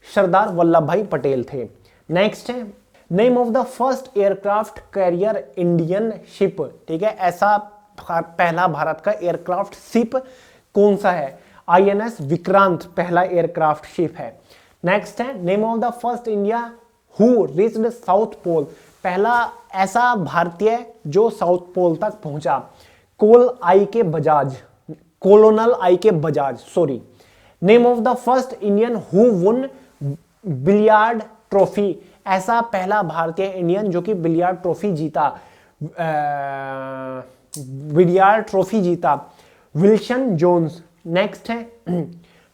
सरदार वल्लभ भाई पटेल थे। नेक्स्ट है name of the first aircraft carrier Indian ship, ठीक है, ऐसा पहला भारत का एयरक्राफ्ट शिप कौन सा है? INS विक्रांत पहला एयरक्राफ्ट शिप है। नेक्स्ट है name of the first India who reached South Pole, पहला ऐसा भारतीय जो साउथ पोल तक पहुंचा। Colonel I K Bajaj, sorry. Name of the first Indian who won billiard trophy, ऐसा पहला भारतीय इंडियन जो कि बिलियर्ड ट्रॉफी जीता, विल्सन जोन्स। नेक्स्ट है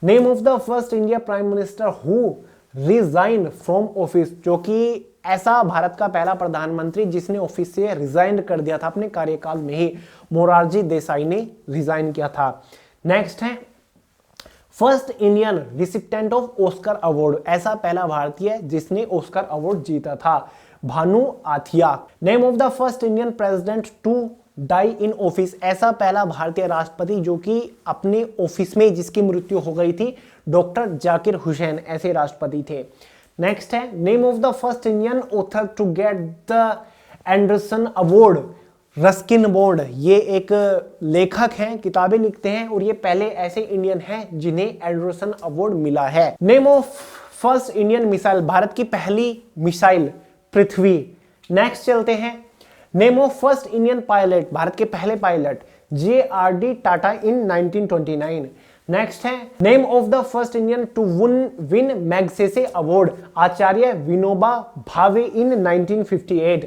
name of the first India prime minister who resign from office, जो कि ऐसा भारत का पहला प्रधानमंत्री जिसने ऑफिस से रिजाइन कर दिया था अपने कार्यकाल में ही, मोरारजी देसाई ने रिजाइन किया था। नेक्स्ट है first Indian recipient of Oscar award, ऐसा पहला भारतीय जिसने ऑस्कर अवार्ड जीता था, Bhanu Athaiya. Name of the first Indian president to die in office, ऐसा पहला भारतीय राष्ट्रपति जो कि अपने ऑफिस में जिसकी मृत्यु हो गई थी, डॉक्टर जाकिर हुसैन, ऐसे राष्ट्रपति थे। नेक्स्ट है name of the first Indian author to get the Andersen award, Ruskin Bond, ये एक लेखक हैं, किताबें लिखते हैं और ये पहले ऐसे इंडियन हैं जिन्हें एंडरसन अवार्ड मिला है। Name of first Indian missile, Bharat की पहली मिसाइल पृथ्वी। नेक्स्ट चलते हैं name of first Indian pilot, Bharat के पहले pilot JRD Tata in 1929। Next है name of the first Indian to win Magsaysay award, Acharya Vinoba Bhave in 1958।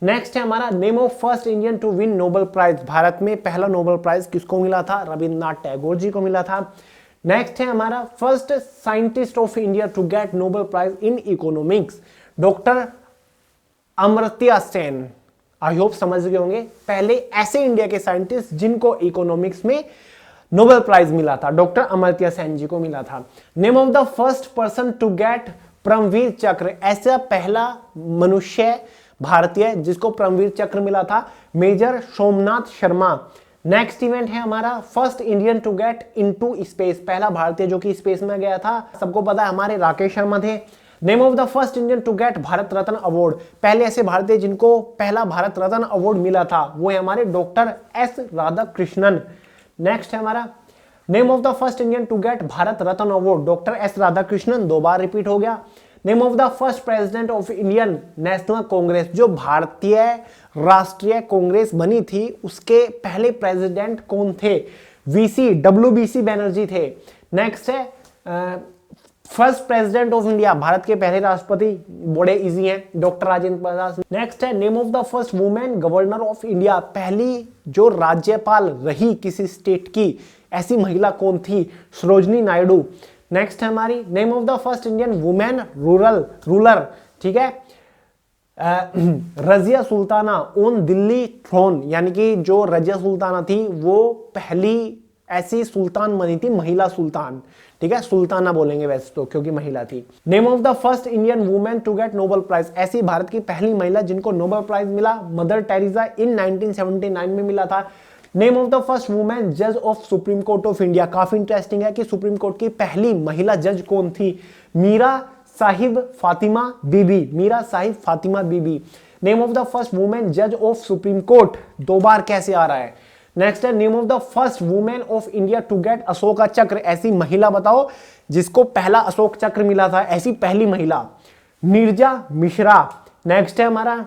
Next है हमारा name of first Indian to win Nobel prize, Bharat में पहला नोबेल प्राइज किसको मिला था? रविंद्रनाथ टैगोर जी को मिला था। नेक्स्ट है हमारा first scientist of India to get Nobel prize in economics, doctor Amartya Sen. I hope समझ गए होंगे, पहले ऐसे इंडिया के साइंटिस्ट जिनको इकोनॉमिक्स में नोबेल प्राइज मिला था, डॉक्टर अमर्त्य सेन जी को मिला था। Name of the first person to get Paramvir Chakra, ऐसा पहला मनुष्य भारतीय जिसको परमवीर चक्र मिला था, major Somnath Sharma. Next event है हमारा first Indian to get into space, पहला भारतीय जो कि स्पेस में गया था, सबको पता है हमारे राकेश शर्मा थे। Name of the first Indian to get Bharat Ratna award, पहले ऐसे भारतीय जिनको पहला भारत रत्न अवार्ड मिला था वो है हमारे डॉक्टर S राधाकृष्णन। नेक्स्ट है हमारा name of the first Indian to get Bharat Ratna award, doctor S Radhakrishnan, 2 बार रिपीट हो गया। Name of the first president of Indian National Congress, जो भारतीय राष्ट्रीय कांग्रेस बनी थी उसके पहले प्रेसिडेंट कौन थे? WBC बनर्जी थे। नेक्स्ट है first president of India, Bharat के पहले राष्ट्रपति, बड़े इजी हैं, डॉक्टर राजेंद्र प्रसाद। नेक्स्ट है name of the first women governor of India, पहली जो राज्यपाल रही किसी स्टेट की ऐसी महिला कौन थी? सरोजनी नायडू। नेक्स्ट है हमारी name of the first Indian women ruler, ठीक है, रजिया सुल्ताना ऑन दिल्ली थ्रोन, यानी कि जो रजिया सुल्ताना थी वो पहली ऐसी सुल्तान बनी थी, महिला सुल्तान, ठीक है, सुल्ताना बोलेंगे वैसे तो क्योंकि महिला थी। Name of the first Indian women to get Nobel prize, ऐसी भारत की पहली महिला जिनको नोबेल प्राइज मिला, मदर टेरेसा इन 1979 में मिला था। Name of the first women जज of supreme court of India, काफी इंटरेस्टिंग है कि सुप्रीम कोर्ट की पहली महिला जज कौन थी? Meera Sahib Fathima Beevi. Name of the first women जज ऑफ सुप्रीम कोर्ट, 2 बार कैसे आ रहा है? नेक्स्ट है name of the first women of India to get Ashoka Chakra, ऐसी महिला बताओ जिसको पहला अशोक चक्र मिला था, ऐसी पहली महिला, नीरजा मिश्रा। नेक्स्ट है हमारा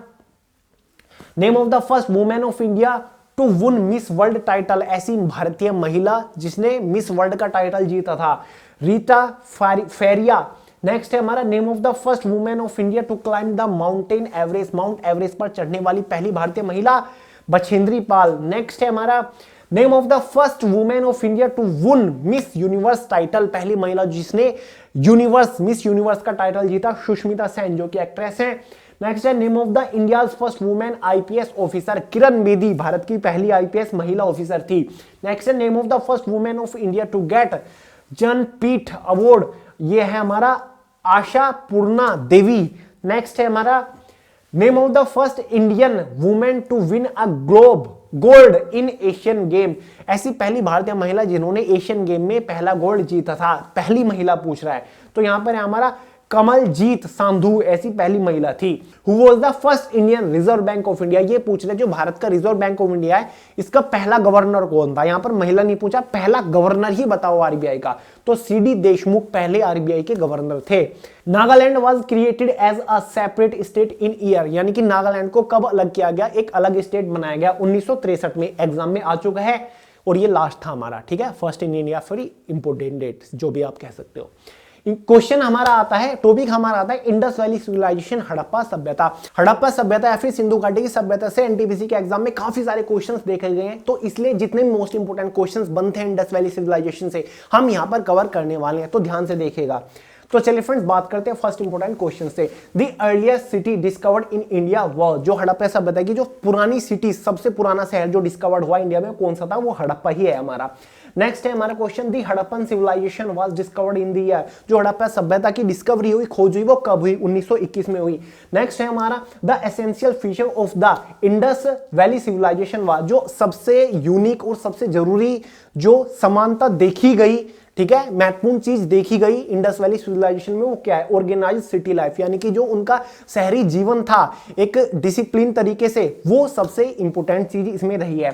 name of the first women of India to win Miss World title, ऐसी भारतीय महिला जिसने मिस वर्ल्ड का टाइटल जीता था, रीटा फेरिया। नेक्स्ट है हमारा name of the first women of India to climb the mountain Everest, Mount Everest पर चढ़ने वाली पहली भारतीय महिला, बछेंद्री पाल। नेक्स्ट है हमारा name of the first women of India to win Miss Universe title, पहली महिला जिसने मिस यूनिवर्स का टाइटल जीता, सुष्मिता सेन जो कि एक्ट्रेस है। नेक्स्ट है name of the India's first women IPS officer, Kiran Bedi, Bharat की पहली IPS महिला ऑफिसर थी। नेक्स्ट है name of the first women of India to get Jnanpith award, ये है हमारा आशा पूर्णा देवी। नेक्स्ट है हमारा name of the first Indian women to win a gold in Asian game, ऐसी पहली भारतीय महिला जिन्होंने एशियन गेम में पहला गोल्ड जीता था, पहली महिला पूछ रहा है, तो यहां पर है हमारा कमलजीत सांधु ऐसी पहली महिला थी। Who was the first Indian reserve bank of India, ये पूछ रहे जो भारत का रिजर्व बैंक ऑफ इंडिया है इसका पहला गवर्नर कौन था। यहां पर महिला नहीं पूछा, पहला गवर्नर ही बताओ आरबीआई का, तो सीडी देशमुख पहले आरबीआई के गवर्नर थे। Nagaland was created as a separate state in year, यानी कि नागालैंड को कब अलग किया गया, एक अलग स्टेट बनाया गया 1963 में, एग्जाम में आ चुका है और ये लास्ट था हमारा, ठीक है, फर्स्ट इन इंडिया, फिर इंपोर्टेंट डेट जो भी आप कह सकते हो। क्वेश्चन हमारा आता है, टॉपिक हमारा आता है इंडस वैली सिविलाइजेशन, हड़प्पा सभ्यता। हड़प्पा सभ्यता या फिर सिंधु घाटी की सभ्यता से एनटीपीसी के एग्जाम में काफी सारे क्वेश्चंस देखे गए हैं, तो इसलिए जितने मोस्ट इंपोर्टेंट क्वेश्चंस बनते हैं इंडस वैली सिविलाइजेशन से हम यहां पर कवर करने वाले हैं, तो ध्यान से देखिएगा। तो चलिए फ्रेंड्स बात करते हैं फर्स्ट इंपोर्टेंट क्वेश्चन से। The earliest city discovered in India was, जो हड़प्पा सभ्यता की जो पुरानी सिटी, सबसे पुराना शहर जो डिस्कवर्ड हुआ इंडिया में कौन सा था, वो हड़प्पा ही है हमारा। नेक्स्ट है हमारा question, the Harappan civilisation was discovered in the year, जो हड़प्पा सभ्यता की डिस्कवरी हुई, खोज हुई, वो कब हुई, 1921 में हुई। नेक्स्ट है हमारा the essential feature of the Indus Valley civilisation was, जो सबसे यूनिक और सबसे जरूरी जो समानता देखी गई, ठीक है, महत्वपूर्ण चीज देखी गई इंडस वैली सिविलाइजेशन में, वो क्या है, ऑर्गेनाइज्ड सिटी लाइफ, यानी कि जो उनका शहरी जीवन था एक डिसिप्लिन तरीके से, वो सबसे इंपॉर्टेंट चीज इसमें रही है।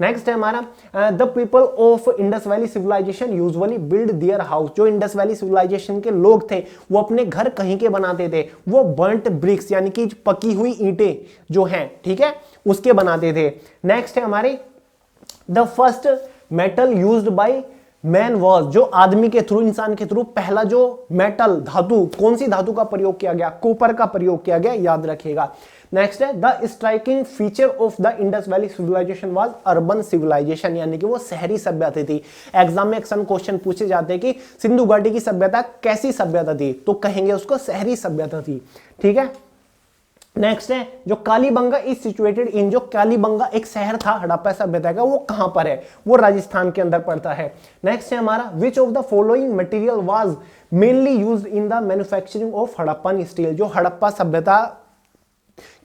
नेक्स्ट है हमारा the people of Indus Valley civilisation usually build their house, जो इंडस वैली सिविलाइजेशन के लोग थे वो अपने घर कहीं के बनाते थे, वो बर्न्ट ब्रिक्स यानी कि पकी हुई ईंटें जो हैं, ठीक है, उसके बनाते थे। नेक्स्ट है हमारे the first metal used by man was, जो आदमी के थ्रू, इंसान के थ्रू पहला जो मेटल धातु, कौन सी धातु का प्रयोग किया गया, कॉपर का प्रयोग किया गया, याद रखिएगा। नेक्स्ट है the striking feature of the Indus Valley civilisation was urban civilisation, यानी कि वो शहरी सभ्यता थी। एग्जाम में अक्सर क्वेश्चन पूछे जाते हैं कि सिंधु घाटी की सभ्यता कैसी सभ्यता थी, तो कहेंगे उसको शहरी सभ्यता थी, ठीक है। नेक्स्ट है जो कालीबंगा इज सिचुएटेड इन, जो कालीबंगा एक शहर था हड़प्पा सभ्यता का, वो कहां पर है, वो राजस्थान के अंदर पड़ता है। नेक्स्ट है हमारा which of the following material was mainly used in the manufacturing of Harappan steel, जो हड़प्पा सभ्यता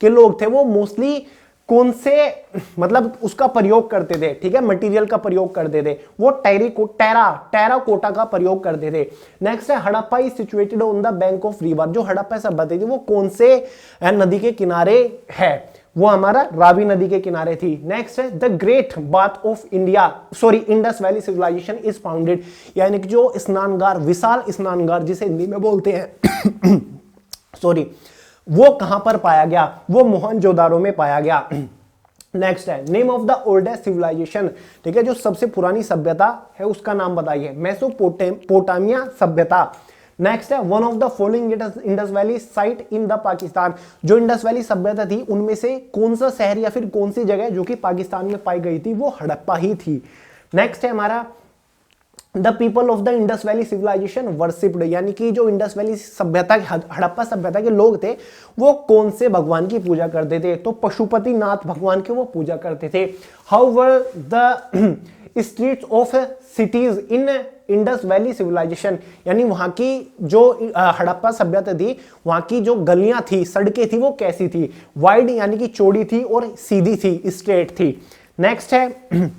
के लोग थे वो मोस्टली कौन से मतलब उसका प्रयोग करते थे, ठीक है, मटेरियल का प्रयोग करते थे, वो टेराकोटा का प्रयोग करते थे। नेक्स्ट है Harappa is situated on the bank of river, जो हड़प्पा सभ्यता थी वो कौन से नदी के किनारे है, वो हमारा रावी नदी के किनारे थी। नेक्स्ट है the Great Bath of India, sorry Indus Valley civilisation is founded, यानी कि जो स्नानगार, विशाल स्नानगार जिसे हिंदी में बोलते हैं सॉरी, वो कहां पर पाया गया, वो मोहनजोदारो में पाया गया। नेक्स्ट है name of the oldest civilisation, ठीक है, जो सबसे पुरानी सभ्यता है उसका नाम बताइए, मेसोपोटामिया सभ्यता। नेक्स्ट है one of the following Indus valley site in the Pakistan, जो इंडस वैली सभ्यता थी उनमें से कौन सा शहर या फिर कौन सी जगह जो कि पाकिस्तान में पाई गई थी, वो हड़प्पा ही थी। नेक्स्ट है हमारा the people of the Indus Valley civilisation worshipped, यानी कि जो इंडस वैली सभ्यता, हड़प्पा सभ्यता के लोग थे वो कौन से भगवान की पूजा करते थे, तो पशुपति नाथ भगवान की वो पूजा करते थे। How were the streets of cities in Indus Valley civilisation, यानी वहां की जो हड़प्पा सभ्यता थी वहां की जो गलियां थी, सड़कें थी, वो कैसी थी, वाइड यानी कि चौड़ी थी और सीधी थी, स्ट्रेट थी। नेक्स्ट है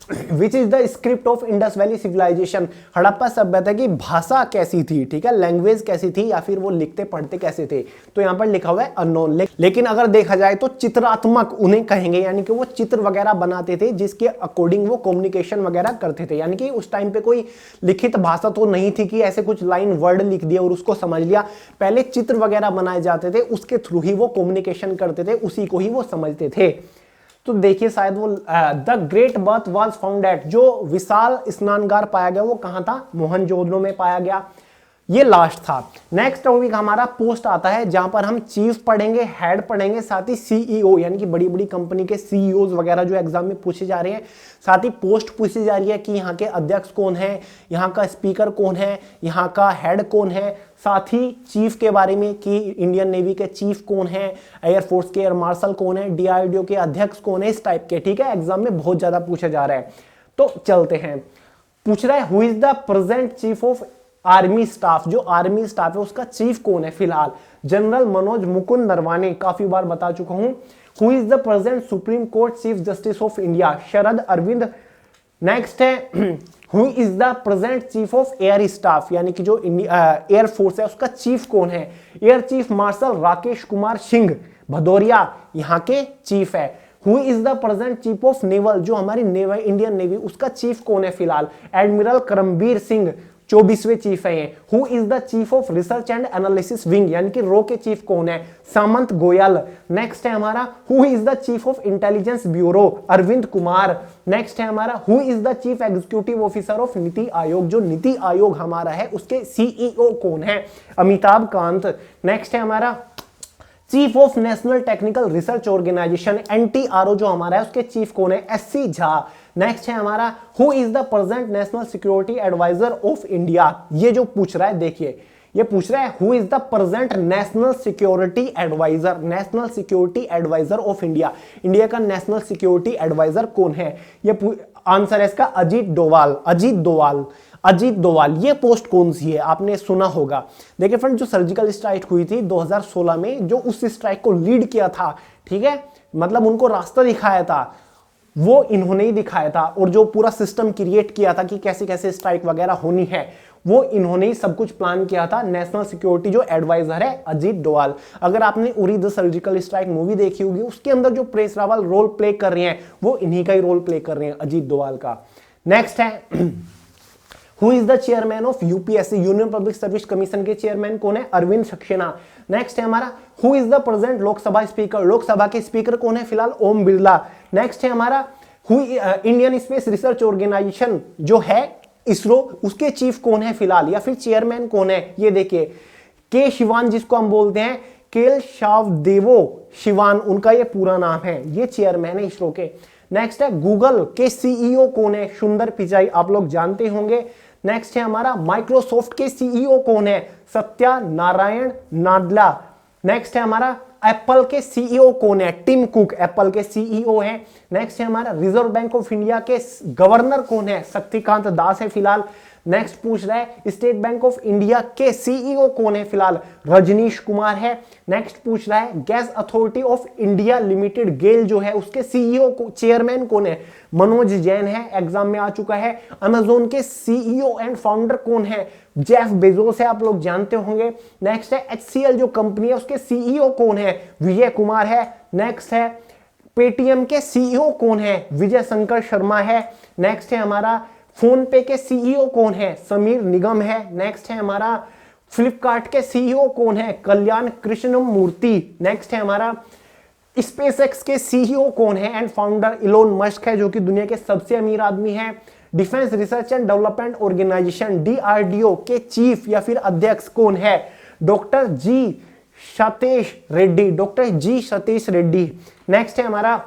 which is the script of Indus Valley civilisation, Harappa सभ्यता की भाषा कैसी थी, ठीक है, लैंग्वेज कैसी थी, या फिर वो लिखते पढ़ते कैसे थे, तो यहां पर लिखा हुआ है अननोन। लेकिन अगर देखा जाए तो चित्रात्मक उन्हें कहेंगे, यानी कि वो चित्र वगैरह बनाते थे जिसके अकॉर्डिंग वो कम्युनिकेशन वगैरह करते थे, यानी कि उस टाइम पे कोई लिखित भाषा तो नहीं थी कि ऐसे कुछ लाइन वर्ड लिख दिया और उसको समझ लिया, पहले चित्र वगैरह बनाए जाते थे, उसके थ्रू ही वो कम्युनिकेशन करते थे, उसी को ही वो समझते थे। तो देखिए शायद वो the great birth was found at, जो विशाल स्नानगार पाया गया वो कहां था, मोहनजोदड़ो में पाया गया। ये लास्ट था। नेक्स्ट टॉपिक हमारा पोस्ट आता है, जहां पर हम चीफ पढ़ेंगे, हेड पढ़ेंगे, साथ ही सीईओ यानी कि बड़ी बड़ी कंपनी के सीईओ वगैरह जो एग्जाम में पूछे जा रहे हैं, साथ ही पोस्ट पूछी जा रही है कि यहाँ के अध्यक्ष कौन है, यहाँ का स्पीकर कौन है, यहाँ का हेड कौन है, साथ ही चीफ के बारे में कि इंडियन नेवी के चीफ कौन है, एयरफोर्स के एयर मार्शल कौन है, डीआरडीओ के अध्यक्ष कौन है, इस टाइप के, ठीक है, एग्जाम में बहुत ज्यादा पूछा जा रहा है। तो चलते हैं, पूछ रहा है who is the present chief of army staff, जो आर्मी स्टाफ है उसका चीफ कौन है फिलहाल, जनरल मनोज मुकुंद नरवाने, काफी बार बता चुका हूं। Who is the present supreme court chief justice of India, Sharad Arvind. Next है who is the present chief of air staff, यानी कि जो एयर फोर्स है उसका चीफ कौन है? Air chief marshal Rakesh Kumar Singh Bhadauria यहाँ के चीफ है। Who is the present chief of naval, जो हमारी नेवल इंडियन नेवी उसका चीफ कौन है फिलहाल? एडमिरल करमबीर सिंह 24वें चीफ है ये। Who is the chief of research and analysis wing, यानी कि रो के चीफ कौन है? सामंत गोयल। नेक्स्ट है हमारा who is the chief of Intelligence Bureau? Arvind Kumar. Next है हमारा who is the chief executive officer of NITI Aayog, जो नीति आयोग हमारा है उसके सीईओ कौन है? अमिताभ कांत। नेक्स्ट है हमारा chief of National Technical Research Organisation NTRO जो हमारा है उसके चीफ कौन है? एससी झा। नेक्स्ट है हमारा who is the present national security adviser of India, ये जो पूछ रहा है देखिए ये पूछ रहा है who is the present national security adviser, national security adviser of India, India का नेशनल सिक्योरिटी एडवाइजर कौन है? ये आंसर है इसका अजीत डोवाल। अजीत डोवाल ये पोस्ट कौन सी है? आपने सुना होगा। देखिए फ्रेंड, जो सर्जिकल स्ट्राइक हुई थी 2016 में, जो उस स्ट्राइक को लीड किया था, ठीक है, मतलब उनको रास्ता दिखाया था, वो इन्होंने ही दिखाया था, और जो पूरा सिस्टम क्रिएट किया था कि कैसे कैसे स्ट्राइक वगैरह होनी है, वो इन्होंने ही सब कुछ प्लान किया था। नेशनल सिक्योरिटी जो एडवाइजर है अजीत डोवाल। अगर आपने Uri the surgical strike movie देखी होगी, उसके अंदर जो प्रेस रावल रोल प्ले कर रहे हैं वो इन्हीं का ही रोल प्ले कर रहे हैं, अजीत डोवाल का। नेक्स्ट है who is the chairman of UPSC, union public service commission के चेयरमैन कौन है? अरविंद सक्सेना। नेक्स्ट है हमारा who is the present Lok Sabha speaker, Lok Sabha के स्पीकर कौन है फिलहाल? ओम बिरला। नेक्स्ट है हमारा who Indian Space Research Organisation जो है इसरो, उसके चीफ कौन है फिलहाल, या फिर चेयरमैन कौन है? ये देखिए के शिवान, जिसको हम बोलते हैं केल शावदेवो शिवान, उनका ये पूरा नाम है, ये चेयरमैन है इसरो के। नेक्स्ट है गूगल के सीईओ कौन है? सुंदर पिचाई, आप लोग जानते होंगे। नेक्स्ट है हमारा माइक्रोसॉफ्ट के सीईओ कौन है? सत्या नारायण नाडला। नेक्स्ट है हमारा एप्पल के सीईओ कौन है? टिम कुक एप्पल के सीईओ है। नेक्स्ट है हमारा रिजर्व बैंक ऑफ इंडिया के गवर्नर कौन है? शक्तिकांत दास है फिलहाल। नेक्स्ट पूछ रहा है स्टेट बैंक ऑफ इंडिया के सीईओ कौन है फिलहाल? रजनीश कुमार है। नेक्स्ट पूछ रहा है gas authority of India limited GAIL जो है उसके सीईओ चेयरमैन कौन है? मनोज जैन है, एग्जाम में आ चुका है। अमेजोन के सीईओ एंड फाउंडर कौन है? जेफ बेजोस है, आप लोग जानते होंगे। नेक्स्ट है HCL जो कंपनी है उसके सीईओ कौन है? विजय कुमार है। नेक्स्ट है पेटीएम के सीईओ कौन है? विजय शंकर शर्मा है। नेक्स्ट है हमारा फोन पे के सीईओ कौन है? समीर निगम है। नेक्स्ट है हमारा फ्लिपकार्ट के सीईओ कौन है? कल्याण कृष्ण मूर्ति। नेक्स्ट है हमारा स्पेसएक्स के सीईओ कौन है एंड फाउंडर? इलोन मस्क है, जो कि दुनिया के सबसे अमीर आदमी है। Defence Research and Development Organisation DRDO के चीफ या फिर अध्यक्ष कौन है? Doctor G Satish Reddy. Next है हमारा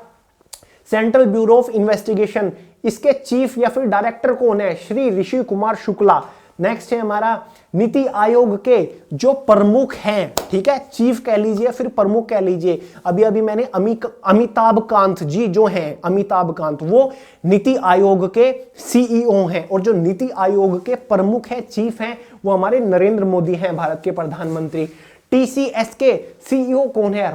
सेंट्रल ब्यूरो ऑफ इन्वेस्टिगेशन, इसके चीफ या फिर डायरेक्टर कौन है? श्री ऋषि कुमार शुक्ला। नेक्स्ट है हमारा नीति आयोग के जो प्रमुख हैं, ठीक है, चीफ कह लीजिए फिर प्रमुख कह लीजिए। अभी मैंने अमिताभ कांत जी जो हैं, अमिताभ कांत, वो नीति आयोग के सीईओ हैं, और जो नीति आयोग के प्रमुख हैं, चीफ हैं, वो हमारे नरेंद्र मोदी हैं, भारत के प्रधानमंत्री। TCS के सीईओ कौन है?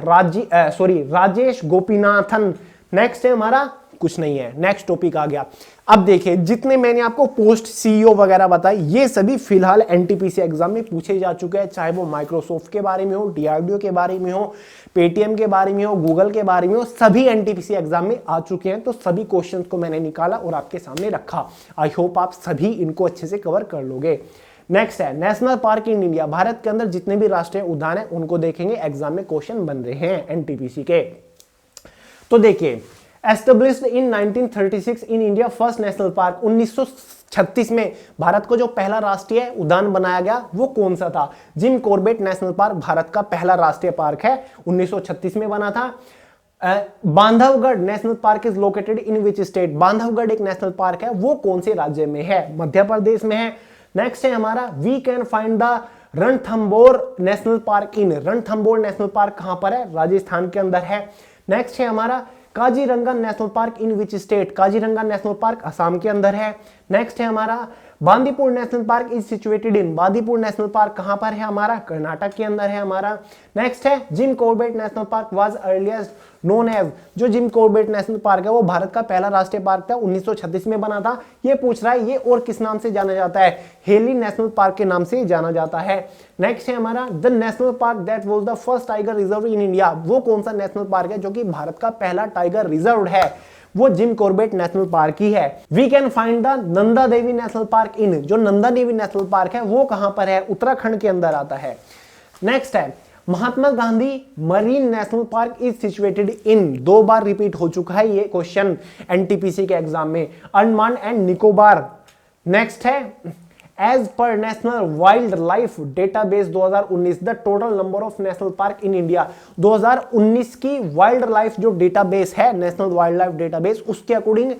राजेश गोपीनाथन। नेक्स्ट है हमारा कुछ नहीं है। नेक्स्ट टॉपिक आ गया। अब देखिए जितने मैंने आपको पोस्ट सीईओ वगैरह बताई, ये सभी फिलहाल एनटीपीसी एग्जाम में पूछे जा चुके हैं, चाहे वो माइक्रोसॉफ्ट के बारे में हो, DRDO के बारे में हो, पेटीएम के बारे में हो, गूगल के बारे में हो, सभी एनटीपीसी एग्जाम में आ चुके हैं। तो सभी क्वेश्चंस को मैंने निकाला और आपके सामने रखा। आई होप आप सभी इनको अच्छे से कवर कर लोगे। नेक्स्ट है national park in India, Bharat के अंदर जितने भी राष्ट्रीय उद्यान है उनको देखेंगे, एग्जाम में क्वेश्चन बन रहे हैं एनटीपीसी के। तो देखिए established in 1936 in India first national park, 1936 में भारत को जो पहला राष्ट्रीय उद्यान बनाया गया वो कौन सा था? Gym Corbett National park Bharat का पहला राष्ट्रीय पार्क है, 1936 में बना था। Bandhavgarh national park is located in which state, Bandhavgarh एक नेशनल पार्क है, वो कौन से राज्य में है? मध्य प्रदेश में है। नेक्स्ट है हमारा we can find the Ranthambore National park in, Ranthambore National park कहां पर है? राजस्थान के अंदर है। नेक्स्ट है हमारा Kaziranga national park in which state, Kaziranga national park Assam के अंदर है। नेक्स्ट है हमारा Bandipur national park is situated in, Bandipur national park कहां पर है? हमारा कर्नाटक के अंदर है हमारा। नेक्स्ट है Jim Corbett National Park was earliest known as, जो जिम कॉर्बेट नेशनल पार्क है वो भारत का पहला राष्ट्रीय पार्क था, 1936 में बना था। ये पूछ रहा है ये और किस नाम से जाना जाता है, हेली नेशनल पार्क के नाम से जाना जाता है। नेक्स्ट है हमारा the national park that was the first tiger reserve in India, वो कौन सा नेशनल पार्क है जो कि भारत का पहला टाइगर रिजर्व है, वो जिम कॉर्बेट नेशनल पार्क ही है। We can find the Nanda Devi National park in, जो नंदा देवी नेशनल पार्क है वो कहां पर है, उत्तराखंड के अंदर आता है। नेक्स्ट है Mahatma Gandhi marine national park is situated in, 2 बार रिपीट हो चुका है ये क्वेश्चन एनटीपीसी के एग्जाम में, अंडमान एंड निकोबार। नेक्स्ट है एज पर national wild life database 2019 the total number of national park in India, 2019 की वाइल्ड लाइफ जो डेटाबेस है नेशनल वाइल्ड लाइफ डेटाबेस, उसके अकॉर्डिंग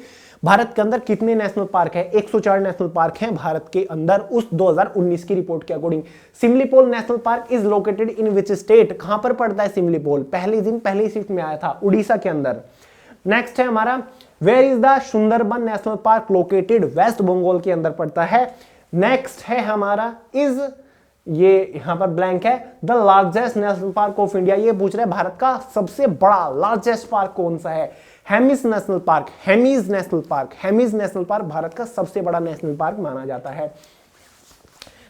भारत के अंदर कितने नेशनल पार्क है, 104 नेशनल पार्क हैं भारत के अंदर उस 2019 की रिपोर्ट के according. Similipal national park is located in which state, कहां पर पड़ता है सिमलीपोल, पहली शिफ्ट में आया था उड़ीसा के अंदर। नेक्स्ट है हमारा where is the Sundarban National Park located, West Bengal के अंदर पड़ता है। नेक्स्ट है हमारा इज, ये यहां पर ब्लैंक है, the largest national park of India, ये पूछ रहे हैं भारत का सबसे बड़ा लार्जेस्ट पार्क कौन सा है, Hemis national park, Hemis national park, Hemis national park Bharat का सबसे बड़ा नेशनल पार्क माना जाता है।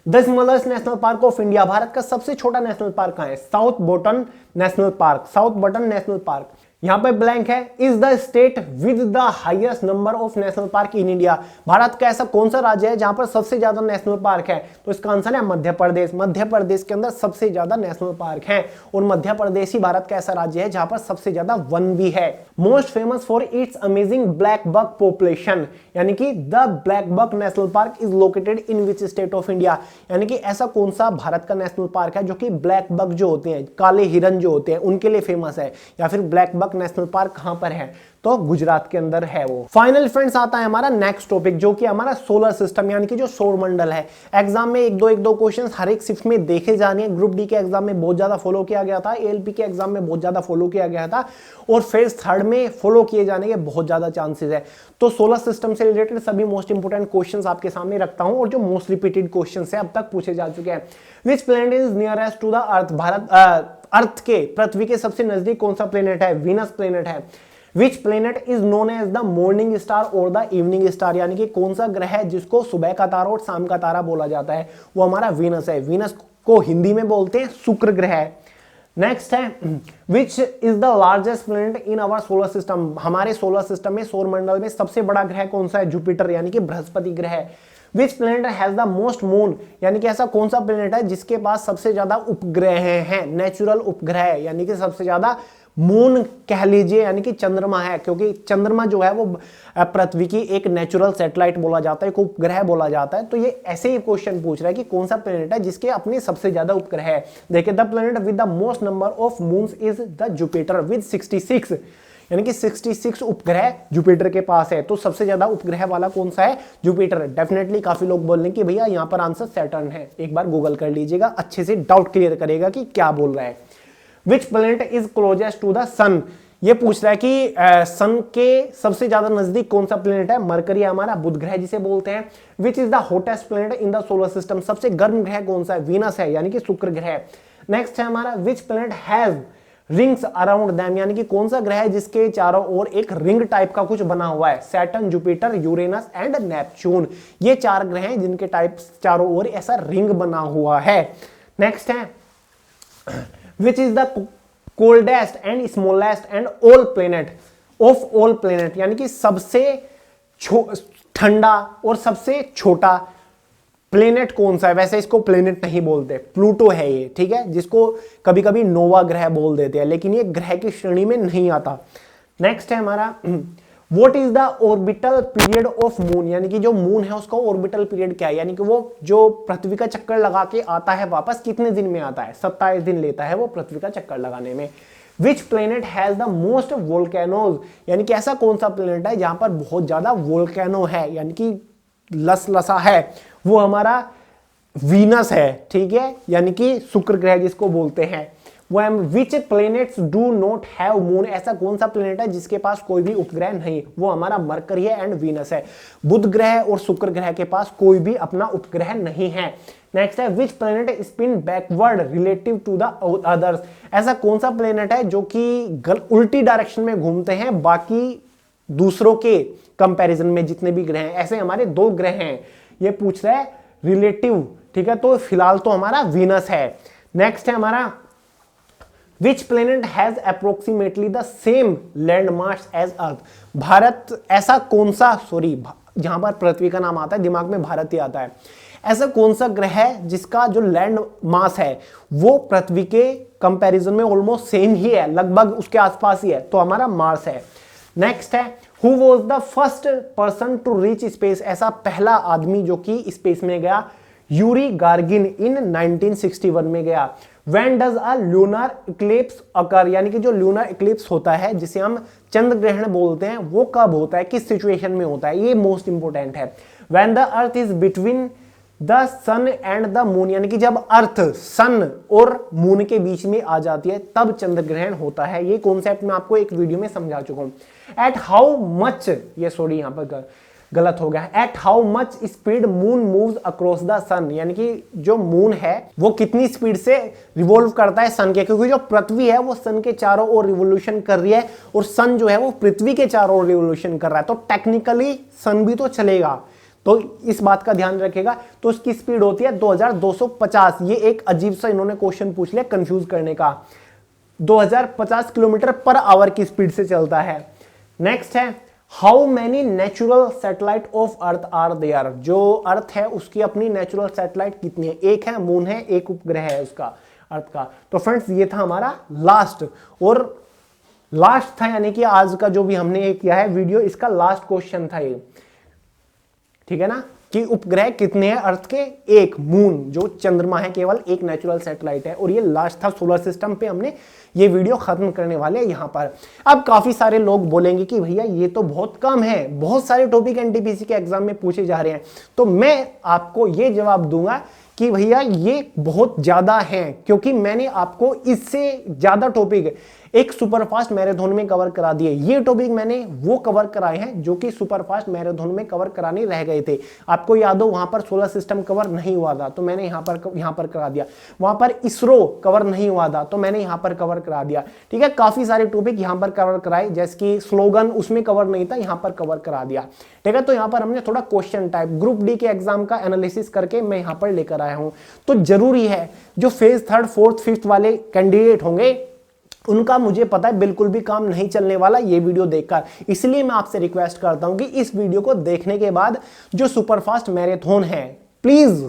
The smallest national park of India, Bharat का सबसे छोटा नेशनल पार्क कहां है, South Button national park, South Button national park. यहां पे ब्लैंक है is the state with the highest number of national park in India, Bharat का ऐसा कौन सा राज्य है जहां पर सबसे ज्यादा नेशनल पार्क है, तो इसका आंसर है मध्य प्रदेश। मध्य प्रदेश के अंदर सबसे ज्यादा नेशनल पार्क हैं और मध्य प्रदेश ही भारत का ऐसा राज्य है जहां पर सबसे ज्यादा वन भी है। Most famous for its amazing black buck population, यानी कि the Black Buck National park is located in which state of India, यानी कि ऐसा कौन सा भारत का नेशनल पार्क है जो कि ब्लैक बक जो होते हैं, काले हिरन जो होते हैं उनके लिए फेमस है, या फिर ब्लैक बक नेशनल पार्क कहां पर है, तो गुजरात के अंदर है वो। फाइनल फ्रेंड्स आता है हमारा नेक्स्ट टॉपिक जो कि हमारा सोलर सिस्टम यानी कि जो सौर मंडल है। एग्जाम में एक दो क्वेश्चंस हर एक शिफ्ट में देखे जाने हैं, ग्रुप डी के एग्जाम में बहुत ज्यादा फॉलो किया गया था, एएलपी के एग्जाम में बहुत ज्यादा फॉलो किया गया था और फेज 3 में फॉलो किए जाने के बहुत ज्यादा चांसेस है। तो सोलर सिस्टम से रिलेटेड सभी मोस्ट इंपोर्टेंट क्वेश्चंस आपके सामने रखता हूं और जो मोस्ट रिपीटेड क्वेश्चंस है अब तक पूछे जा चुके हैं। Which planet is nearest to the earth, Bharat earth के पृथ्वी के सबसे नजदीक कौन सा प्लेनेट है, वीनस प्लेनेट है। Which planet is known as the morning star और द इवनिंग स्टार, यानी कि कौन सा ग्रह है जिसको सुबह का तारा और शाम का तारा बोला जाता है, वो हमारा वीनस है। वीनस को हिंदी में बोलते हैं शुक्र ग्रह। नेक्स्ट है which is the largest planet in our solar system, हमारे सोलर सिस्टम में सौर मंडल में सबसे बड़ा ग्रह कौन सा है, जुपिटर यानी कि बृहस्पति ग्रह। विच planet has the most moon, यानी कि ऐसा कौन सा प्लेनेट है जिसके पास सबसे ज्यादा उपग्रह हैं, नेचुरल उपग्रह, यानी कि सबसे ज्यादा मून कह लीजिए यानी कि चंद्रमा है, क्योंकि चंद्रमा जो है वो पृथ्वी की एक नेचुरल सैटेलाइट बोला जाता है, एक उपग्रह बोला जाता है। तो ये ऐसे ही क्वेश्चन पूछ रहा है कि कौन सा प्लेनेट है जिसके अपने सबसे ज्यादा उपग्रह है। देखिए the planet with the most number of moons is the Jupiter with 66, यानी कि 66 उपग्रह जुपिटर के पास है। तो सबसे ज्यादा उपग्रह वाला कौन सा है, जुपिटर। डेफिनेटली काफी लोग बोल रहे हैं कि भैया यहाँ पर आंसर सैटर्न है, एक बार गूगल कर लीजिएगा, अच्छे से डाउट क्लियर करेगा कि क्या बोल रहा है। Which planet is closest to the sun, ये पूछ रहा है कि सन के सबसे ज्यादा नजदीक कौन सा प्लेनेट है, मरकरी हमारा बुध ग्रह जिसे बोलते हैं। विच is the hottest planet in the solar system, सबसे गर्म ग्रह कौन सा है, वीनस है यानी कि शुक्र ग्रह। नेक्स्ट है हमारा which planet has rings around them, यानी कि कौन सा ग्रह है जिसके चारों ओर एक रिंग टाइप का कुछ बना हुआ है, Saturn, Jupiter, Uranus and Neptune, ये 4 ग्रह हैं जिनके टाइप चारों ओर ऐसा रिंग बना हुआ है। नेक्स्ट है which is the coldest and smallest and all planet of all planet, यानी कि सबसे ठंडा और सबसे छोटा प्लेनेट कौन सा है। वैसे इसको प्लेनेट नहीं बोलते, प्लूटो है ये, ठीक है, जिसको कभी कभी नोवा ग्रह बोल देते हैं, लेकिन ये ग्रह की श्रेणी में नहीं आता। नेक्स्ट है हमारा what is the orbital period of moon, यानी कि जो मून है उसका ऑर्बिटल पीरियड क्या है, यानी कि वो जो पृथ्वी का चक्कर लगा के आता है वापस कितने दिन में आता है, 27 दिन लेता है वो पृथ्वी का चक्कर लगाने में। विच planet has the most volcanoes, यानी कि ऐसा कौन सा प्लेनेट है जहां पर बहुत ज्यादा वोल्केनो है, यानी कि लसलसा है, वो हमारा वीनस है, ठीक है, यानी कि शुक्र ग्रह जिसको बोलते हैं वो। Which planets do not have moon, ऐसा कौन सा प्लेनेट है जिसके पास कोई भी उपग्रह नहीं, वो हमारा मरकरी है एंड वीनस है। बुध ग्रह और शुक्र ग्रह के पास कोई भी अपना उपग्रह नहीं है। नेक्स्ट है which planet spin backward relative to the others, ऐसा कौन सा प्लेनेट है जो कि उल्टी डायरेक्शन में घूमते हैं बाकी दूसरों के कंपैरिजन में, जितने भी ग्रह हैं, ऐसे हमारे 2 ग्रह हैं, ये पूछ रहा है रिलेटिव, ठीक है। तो फिलहाल तो हमारा वीनस है। नेक्स्ट है हमारा which planet has approximately the same land mass as Earth, Bharat ऐसा कौन सा, जहां पर पृथ्वी का नाम आता है दिमाग में भारत ही आता है, ऐसा कौन सा ग्रह है जिसका जो लैंड मास है वो पृथ्वी के कंपैरिजन में ऑलमोस्ट सेम ही है, लगभग उसके आसपास ही है, तो हमारा मार्स है। नेक्स्ट है who was the first person to reach space, ऐसा पहला आदमी जो कि स्पेस में गया, यूरी गार्गिन इन 1961 में गया। When does a lunar eclipse occur, यानी कि जो lunar eclipse होता है जिसे हम चंद्र ग्रहण बोलते हैं, वो कब होता है, किस सिचुएशन में होता है, ये मोस्ट इंपोर्टेंट है। When the earth is between the sun and the moon, यानी कि जब अर्थ सन और मून के बीच में आ जाती है तब चंद्र ग्रहण होता है। ये कॉन्सेप्ट मैं आपको एक वीडियो में समझा चुका हूं। एट हाउ मच, ये सॉरी यहां पर गलत हो गया, at how much speed moon moves across the sun, यानी कि जो मून है वो कितनी स्पीड से रिवॉल्व करता है सन के, क्योंकि जो पृथ्वी है वो सन के चारों ओर रिवोल्यूशन कर रही है और सन जो है वो पृथ्वी के चारों ओर रिवोल्यूशन कर रहा है, तो टेक्निकली सन भी तो चलेगा, तो इस बात का ध्यान रखेगा। तो उसकी स्पीड होती है 2250, ये एक अजीब सा इन्होंने क्वेश्चन पूछ लिया कंफ्यूज करने का, 2050 किलोमीटर पर आवर की स्पीड से चलता है। नेक्स्ट है how many natural satellite of Earth are there, जो अर्थ है उसकी अपनी नेचुरल सैटेलाइट कितनी है, एक है, मून है, एक उपग्रह है उसका अर्थ का। तो फ्रेंड्स ये था हमारा लास्ट, और लास्ट था यानी कि आज का जो भी हमने किया है वीडियो, इसका लास्ट क्वेश्चन था ये, ठीक है ना, कि उपग्रह कितने हैं अर्थ के, एक, मून जो चंद्रमा है केवल एक नेचुरल सैटेलाइट है, और ये लास्ट था सोलर सिस्टम पे। हमने ये वीडियो खत्म करने वाले हैं यहां पर। अब काफी सारे लोग बोलेंगे कि भैया ये तो बहुत कम है, बहुत सारे टॉपिक एनटीपीसी के एग्जाम में पूछे जा रहे हैं, तो मैं आपको ये जवाब दूंगा कि भैया ये बहुत ज्यादा है, क्योंकि मैंने आपको इससे ज्यादा टॉपिक एक सुपरफास्ट मैराथन में कवर करा दिए। ये टॉपिक मैंने वो कवर कराए हैं जो कि सुपरफास्ट मैराथन में कवर कराने रह गए थे। आपको याद हो वहां पर सोलर सिस्टम कवर नहीं हुआ था तो मैंने यहां पर करा दिया, वहां पर इसरो कवर नहीं हुआ था तो मैंने यहां पर कवर करा दिया, ठीक है। काफी सारे टॉपिक यहां पर कवर कराए, जैसे कि स्लोगन उसमें कवर नहीं था, यहां पर कवर करा दिया, ठीक है। तो यहां पर हमने थोड़ा क्वेश्चन टाइप ग्रुप डी के एग्जाम का एनालिसिस करके मैं यहां पर लेकर आया हूं। तो जरूरी है जो फेज 3rd 4th 5th वाले कैंडिडेट होंगे उनका मुझे पता है बिल्कुल भी काम नहीं चलने वाला ये वीडियो देखकर, इसलिए मैं आपसे रिक्वेस्ट करता हूं कि इस वीडियो को देखने के बाद जो सुपरफास्ट मैराथन है प्लीज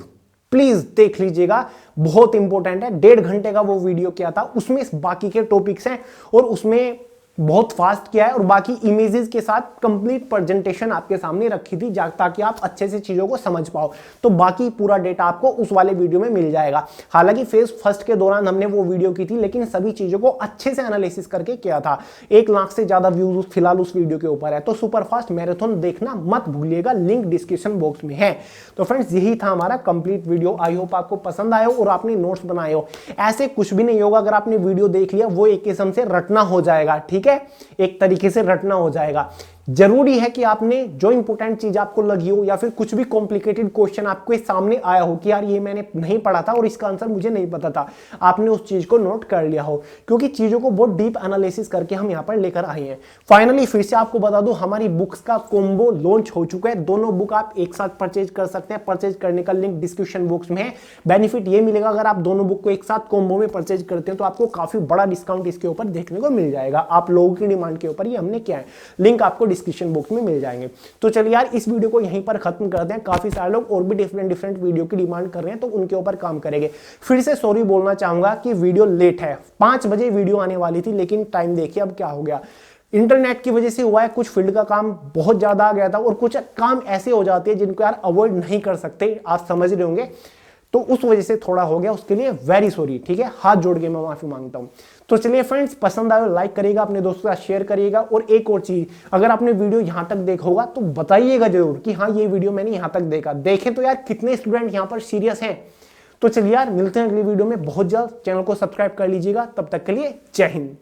प्लीज देख लीजिएगा, बहुत इंपॉर्टेंट है। 1.5 घंटे का वो वीडियो क्या था, उसमें बाकी के टॉपिक्स हैं और उसमें बहुत फास्ट किया है और बाकी इमेजेस के साथ कंप्लीट प्रेजेंटेशन आपके सामने रखी थी ताकि आप अच्छे से चीजों को समझ पाओ। तो बाकी पूरा डेटा आपको उस वाले वीडियो में मिल जाएगा। हालांकि फेज 1 के दौरान हमने वो वीडियो की थी, लेकिन सभी चीजों को अच्छे से एनालिसिस करके किया था। 1 लाख से ज्यादा व्यूज फिलहाल उस वीडियो के ऊपर है। तो सुपरफास्ट मैराथन देखना मत भूलिएगा, लिंक डिस्क्रिप्शन बॉक्स में है। तो फ्रेंड्स यही था हमारा कंप्लीट वीडियो। आई होप आपको पसंद आया और आपने नोट्स बनाए हो। ऐसे कुछ भी नहीं होगा, अगर आपने वीडियो देख लिया वो एक किस्म से रटना हो जाएगा, ठीक है, एक तरीके से रटना हो जाएगा। जरूरी है कि आपने जो इंपॉर्टेंट चीज आपको लगी हो या फिर कुछ भी कॉम्प्लिकेटेड क्वेश्चन आपके सामने आया हो कि यार ये मैंने नहीं पढ़ा था और इसका आंसर मुझे नहीं पता था, आपने उस चीज को नोट कर लिया हो, क्योंकि चीजों को बहुत डीप एनालिसिस करके हम यहां पर लेकर आए हैं। फाइनली फिर से आपको बता दूं, हमारी बुक्स का कॉम्बो लॉन्च हो चुका है। दोनों बुक आप एक साथ परचेज कर सकते हैं। परचेज करने का लिंक डिस्क्रिप्शन बॉक्स में है। बेनिफिट ये मिलेगा, अगर आप दोनों बुक को एक साथ कॉम्बो में परचेज करते हैं तो आपको काफी बड़ा डिस्काउंट इसके ऊपर देखने को मिल जाएगा। आप लोगों की डिमांड के ऊपर ये हमने किया है। लिंक आपको डिस्क्रिप्शन बॉक्स में मिल जाएंगे। तो चलिए यार इस वीडियो को यहीं पर खत्म करते हैं। काफी सारे लोग और भी डिफरेंट वीडियो की डिमांड कर रहे हैं तो उनके ऊपर काम करेंगे। फिर से सॉरी बोलना चाहूंगा कि वीडियो लेट है। 5 बजे वीडियो आने वाली थी, लेकिन टाइम देखिए अब क्या हो गया। इंटरनेट की वजह से हुआ है, कुछ फील्ड का काम बहुत ज्यादा आ गया था और कुछ काम ऐसे हो जाते हैं जिनको यार अवॉइड नहीं कर सकते, आप समझ रहे होंगे, तो उस वजह से थोड़ा हो गया, उसके लिए वेरी सॉरी, ठीक है। हाथ जोड़ के मैं माफी मांगता हूं। तो चलिए फ्रेंड्स, पसंद आए लाइक करिएगा, अपने दोस्तों के साथ शेयर करिएगा। और एक और चीज, अगर आपने वीडियो यहां तक देखा होगा तो बताइएगा जरूर कि हाँ ये वीडियो मैंने यहां तक देखा। देखें तो यार कितने स्टूडेंट यहां पर सीरियस हैं। तो चलिए यार मिलते हैं अगली वीडियो में बहुत जल्द। चैनल को सब्सक्राइब कर लीजिएगा। तब तक के लिए जय हिंद।